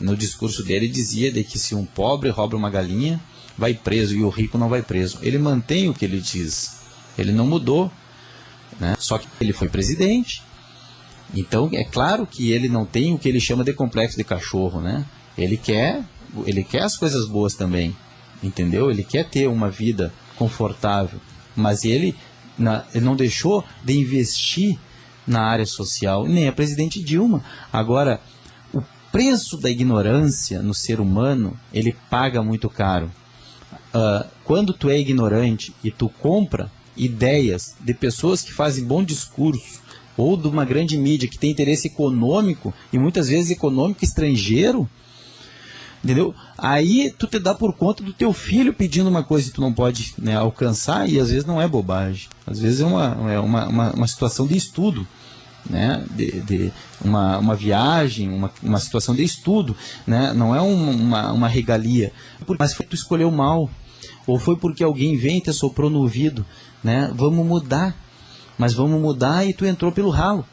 no discurso dele, dizia de que se um pobre rouba uma galinha, vai preso, e o rico não vai preso. Ele mantém o que ele diz, ele não mudou, né? Só que ele foi presidente. Então, é claro que ele não tem o que ele chama de complexo de cachorro, né? Ele quer as coisas boas também, entendeu? Ele quer ter uma vida confortável, mas ele não deixou de investir na área social, nem a presidente Dilma. Agora, o preço da ignorância no ser humano, ele paga muito caro. Quando tu é ignorante e tu compra ideias de pessoas que fazem bom discurso, ou de uma grande mídia que tem interesse econômico, e muitas vezes econômico estrangeiro, entendeu? Aí tu te dá por conta do teu filho pedindo uma coisa que tu não pode, né, alcançar, e às vezes não é bobagem, às vezes é uma situação de estudo, né, de uma viagem, uma situação de estudo, né, não é uma regalia, mas foi tu escolheu mal, ou foi porque alguém vem e te soprou no ouvido, né, vamos mudar, mas vamos mudar, e tu entrou pelo ralo,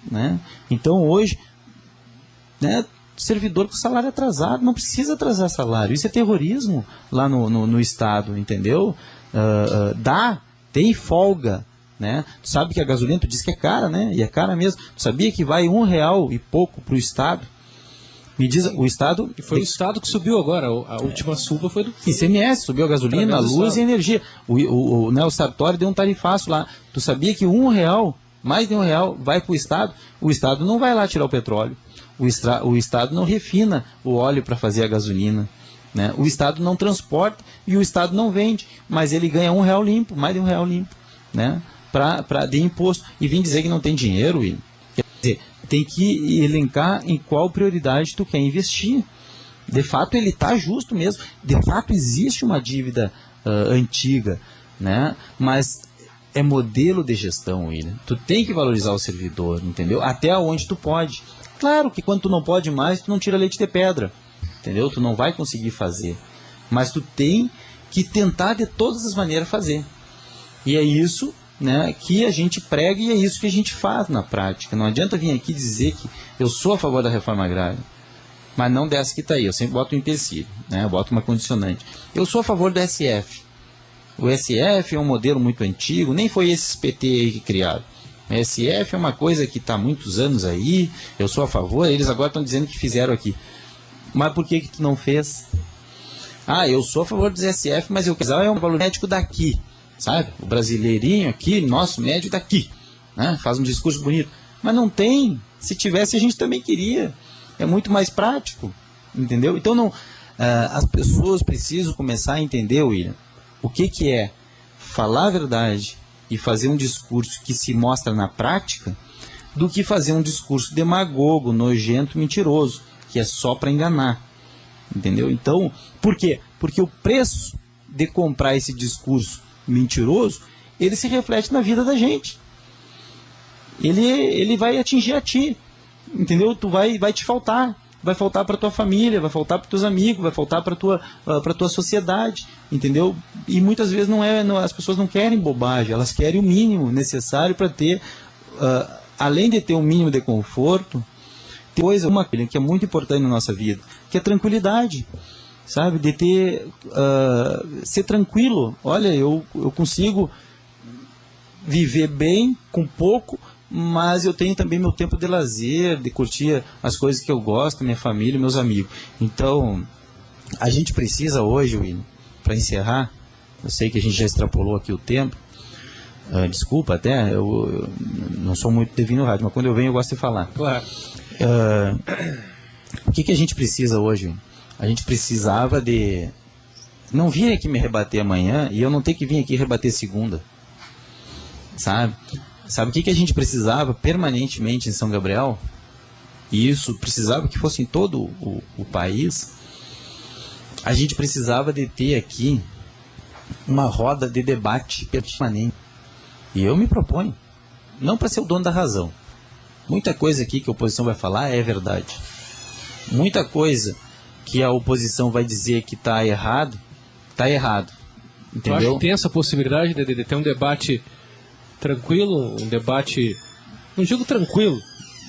né? Então hoje, né, servidor com salário atrasado, não precisa atrasar salário, isso é terrorismo lá no Estado, entendeu? Tem folga, né? Tu sabe que a gasolina, tu diz que é cara, né? E é cara mesmo. Tu sabia que vai R$1 e pouco para o Estado? Me diz, o Estado... E foi o Estado que subiu agora, a última suba foi do... ICMS, subiu a gasolina, a luz e a energia. O Sartori deu um tarifaço lá. Tu sabia que R$1, mais de R$1, vai para o Estado não vai lá tirar o petróleo. O Estado não refina o óleo para fazer a gasolina, né? O Estado não transporta e o Estado não vende, mas ele ganha R$1 limpo, mais de R$1 limpo, né? De imposto. E vem dizer que não tem dinheiro, William. Quer dizer, tem que elencar em qual prioridade tu quer investir. De fato, ele está justo mesmo. De fato, existe uma dívida antiga, né? Mas é modelo de gestão, William. Tu tem que valorizar o servidor, entendeu? Até onde tu pode. Claro que quando tu não pode mais, tu não tira leite de pedra, entendeu? Tu não vai conseguir fazer. Mas tu tem que tentar de todas as maneiras fazer. E é isso, né, que a gente prega, e é isso que a gente faz na prática. Não adianta vir aqui dizer que eu sou a favor da reforma agrária, mas não dessa que está aí. Eu sempre boto um empecilho, né, eu boto uma condicionante. Eu sou a favor do SF. O SF é um modelo muito antigo, nem foi esses PT aí que criaram. O SF é uma coisa que está há muitos anos aí, eu sou a favor, eles agora estão dizendo que fizeram aqui. Mas por que tu não fez? Eu sou a favor do SF, mas eu quero é um valor médico daqui. Sabe? O brasileirinho aqui, nosso médio daqui, né? Faz um discurso bonito. Mas não tem. Se tivesse, a gente também queria. É muito mais prático. Entendeu? Então, não, as pessoas precisam começar a entender, William, o que é falar a verdade e fazer um discurso que se mostra na prática, do que fazer um discurso demagogo, nojento, mentiroso, que é só para enganar. Entendeu? Então, por quê? Porque o preço de comprar esse discurso mentiroso, ele se reflete na vida da gente. Ele vai atingir a ti, entendeu? Tu vai te faltar, vai faltar para tua família, vai faltar para teus amigos, vai faltar para tua sociedade, entendeu? E muitas vezes as pessoas não querem bobagem, elas querem o mínimo necessário para ter, além de ter um mínimo de conforto, ter uma coisa que é muito importante na nossa vida, que é tranquilidade. Sabe, de ter, ser tranquilo. Olha, eu consigo viver bem com pouco, mas eu tenho também meu tempo de lazer, de curtir as coisas que eu gosto, minha família, meus amigos. Então, a gente precisa hoje, William, para encerrar, eu sei que a gente já extrapolou aqui o tempo, desculpa até, eu não sou muito de vir no rádio, mas quando eu venho eu gosto de falar. Claro. O que a gente precisa hoje, William? A gente precisava de... Não vir aqui me rebater amanhã e eu não ter que vir aqui rebater segunda. Sabe? Sabe o que a gente precisava permanentemente em São Gabriel? E isso precisava que fosse em todo o país. A gente precisava de ter aqui uma roda de debate permanente. E eu me proponho, não para ser o dono da razão. Muita coisa aqui que a oposição vai falar é verdade. Muita coisa que a oposição vai dizer que está errado, está errado. Entendeu? Eu acho que tem essa possibilidade de ter um debate tranquilo, um debate, não digo tranquilo,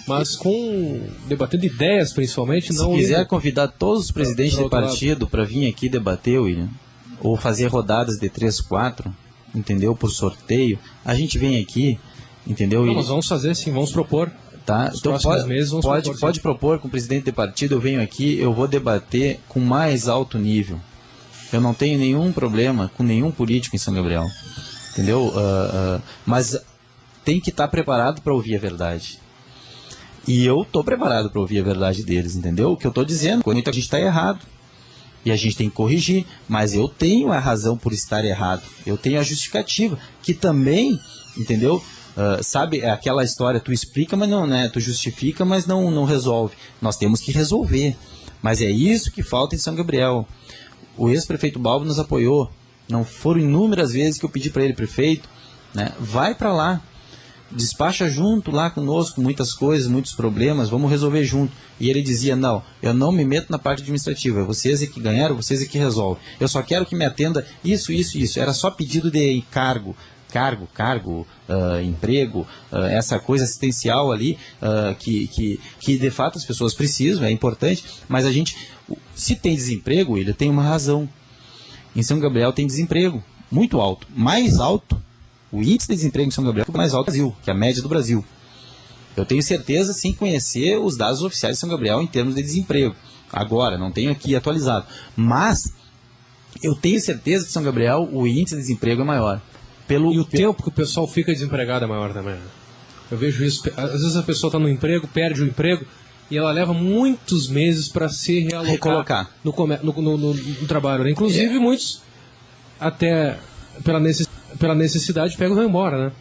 mas debatendo ideias principalmente. Se quiser convidar todos os presidentes de partido para vir aqui debater, William, ou fazer rodadas de 3, 4, entendeu? Por sorteio, a gente vem aqui, entendeu? Não, nós vamos fazer sim, vamos propor. Tá? Então pode propor com o presidente de partido, eu venho aqui, eu vou debater com mais alto nível. Eu não tenho nenhum problema com nenhum político em São Gabriel, entendeu? Mas tem que estar preparado para ouvir a verdade. E eu estou preparado para ouvir a verdade deles, entendeu? O que eu estou dizendo, quando muita gente está errado. E a gente tem que corrigir, mas eu tenho a razão por estar errado. Eu tenho a justificativa, que também, entendeu? Sabe aquela história, tu explica, mas não, né? Tu justifica, mas não resolve. Nós temos que resolver. Mas é isso que falta em São Gabriel. O ex-prefeito Balbo nos apoiou. Não foram inúmeras vezes que eu pedi para ele, prefeito, né? Vai para lá. Despacha junto lá conosco muitas coisas, muitos problemas, vamos resolver junto. E ele dizia, não, eu não me meto na parte administrativa, vocês é que ganharam, vocês é que resolvem. Eu só quero que me atenda isso. Era só pedido de cargo, emprego, essa coisa assistencial ali, que de fato as pessoas precisam, é importante, mas a gente, se tem desemprego, ele tem uma razão. Em São Gabriel tem desemprego muito alto, mais alto. O índice de desemprego em São Gabriel é mais alto do Brasil, que é a média do Brasil. Eu tenho certeza, sem conhecer os dados oficiais de São Gabriel em termos de desemprego. Agora, não tenho aqui atualizado. Mas, eu tenho certeza que em São Gabriel o índice de desemprego é maior. E o tempo que o pessoal fica desempregado é maior também. Eu vejo isso. Às vezes a pessoa está no emprego, perde o emprego, e ela leva muitos meses para se recolocar no trabalho. Né? Inclusive, muitos, até pela necessidade, pegam e vão embora, né?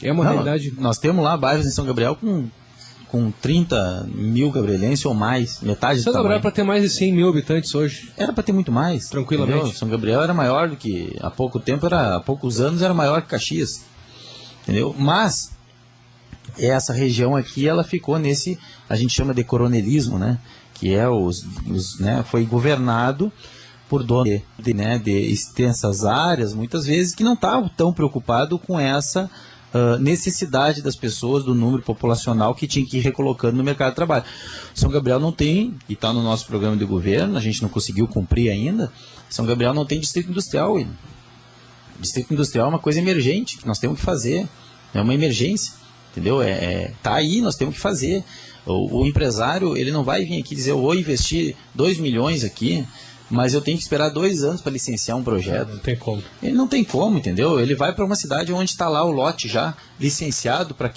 É uma realidade. Nós temos lá bairros em São Gabriel com 30 mil gabrielenses ou mais, metade do tamanho. São Gabriel para ter mais de 100 mil habitantes hoje. Era para ter muito mais. Tranquilamente. Entendeu? São Gabriel era maior do que, há poucos anos era maior que Caxias. Entendeu? Mas, essa região aqui, ela ficou nesse, a gente chama de coronelismo, né? Que é né? Foi governado por donos de extensas áreas, muitas vezes, que não estavam tão preocupados com essa necessidade das pessoas, do número populacional que tinha que ir recolocando no mercado de trabalho. São Gabriel não tem, e está no nosso programa de governo, a gente não conseguiu cumprir ainda, São Gabriel não tem distrito industrial. Distrito industrial é uma coisa emergente, que nós temos que fazer, é uma emergência, entendeu? Tá aí, nós temos que fazer. O empresário, ele não vai vir aqui dizer, eu vou investir 2 milhões aqui, mas eu tenho que esperar 2 anos para licenciar um projeto. Não tem como. Ele não tem como, entendeu? Ele vai para uma cidade onde está lá o lote já licenciado para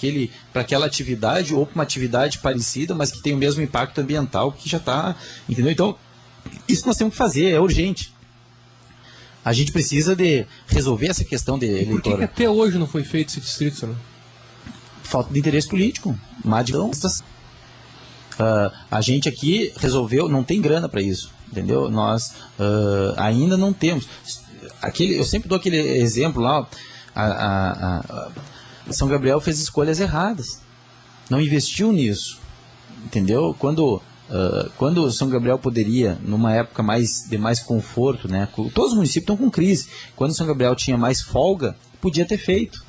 aquela atividade ou para uma atividade parecida, mas que tem o mesmo impacto ambiental que já está, entendeu? Então, isso nós temos que fazer, é urgente. A gente precisa de resolver essa questão de eleitor. Por que até hoje não foi feito esse distrito, né? Falta de interesse político. A gente aqui resolveu, não tem grana para isso, entendeu? Nós ainda não temos. Eu sempre dou aquele exemplo lá, São Gabriel fez escolhas erradas, não investiu nisso, entendeu? Quando São Gabriel poderia, numa época de mais conforto, né? Todos os municípios estão com crise, quando São Gabriel tinha mais folga, podia ter feito.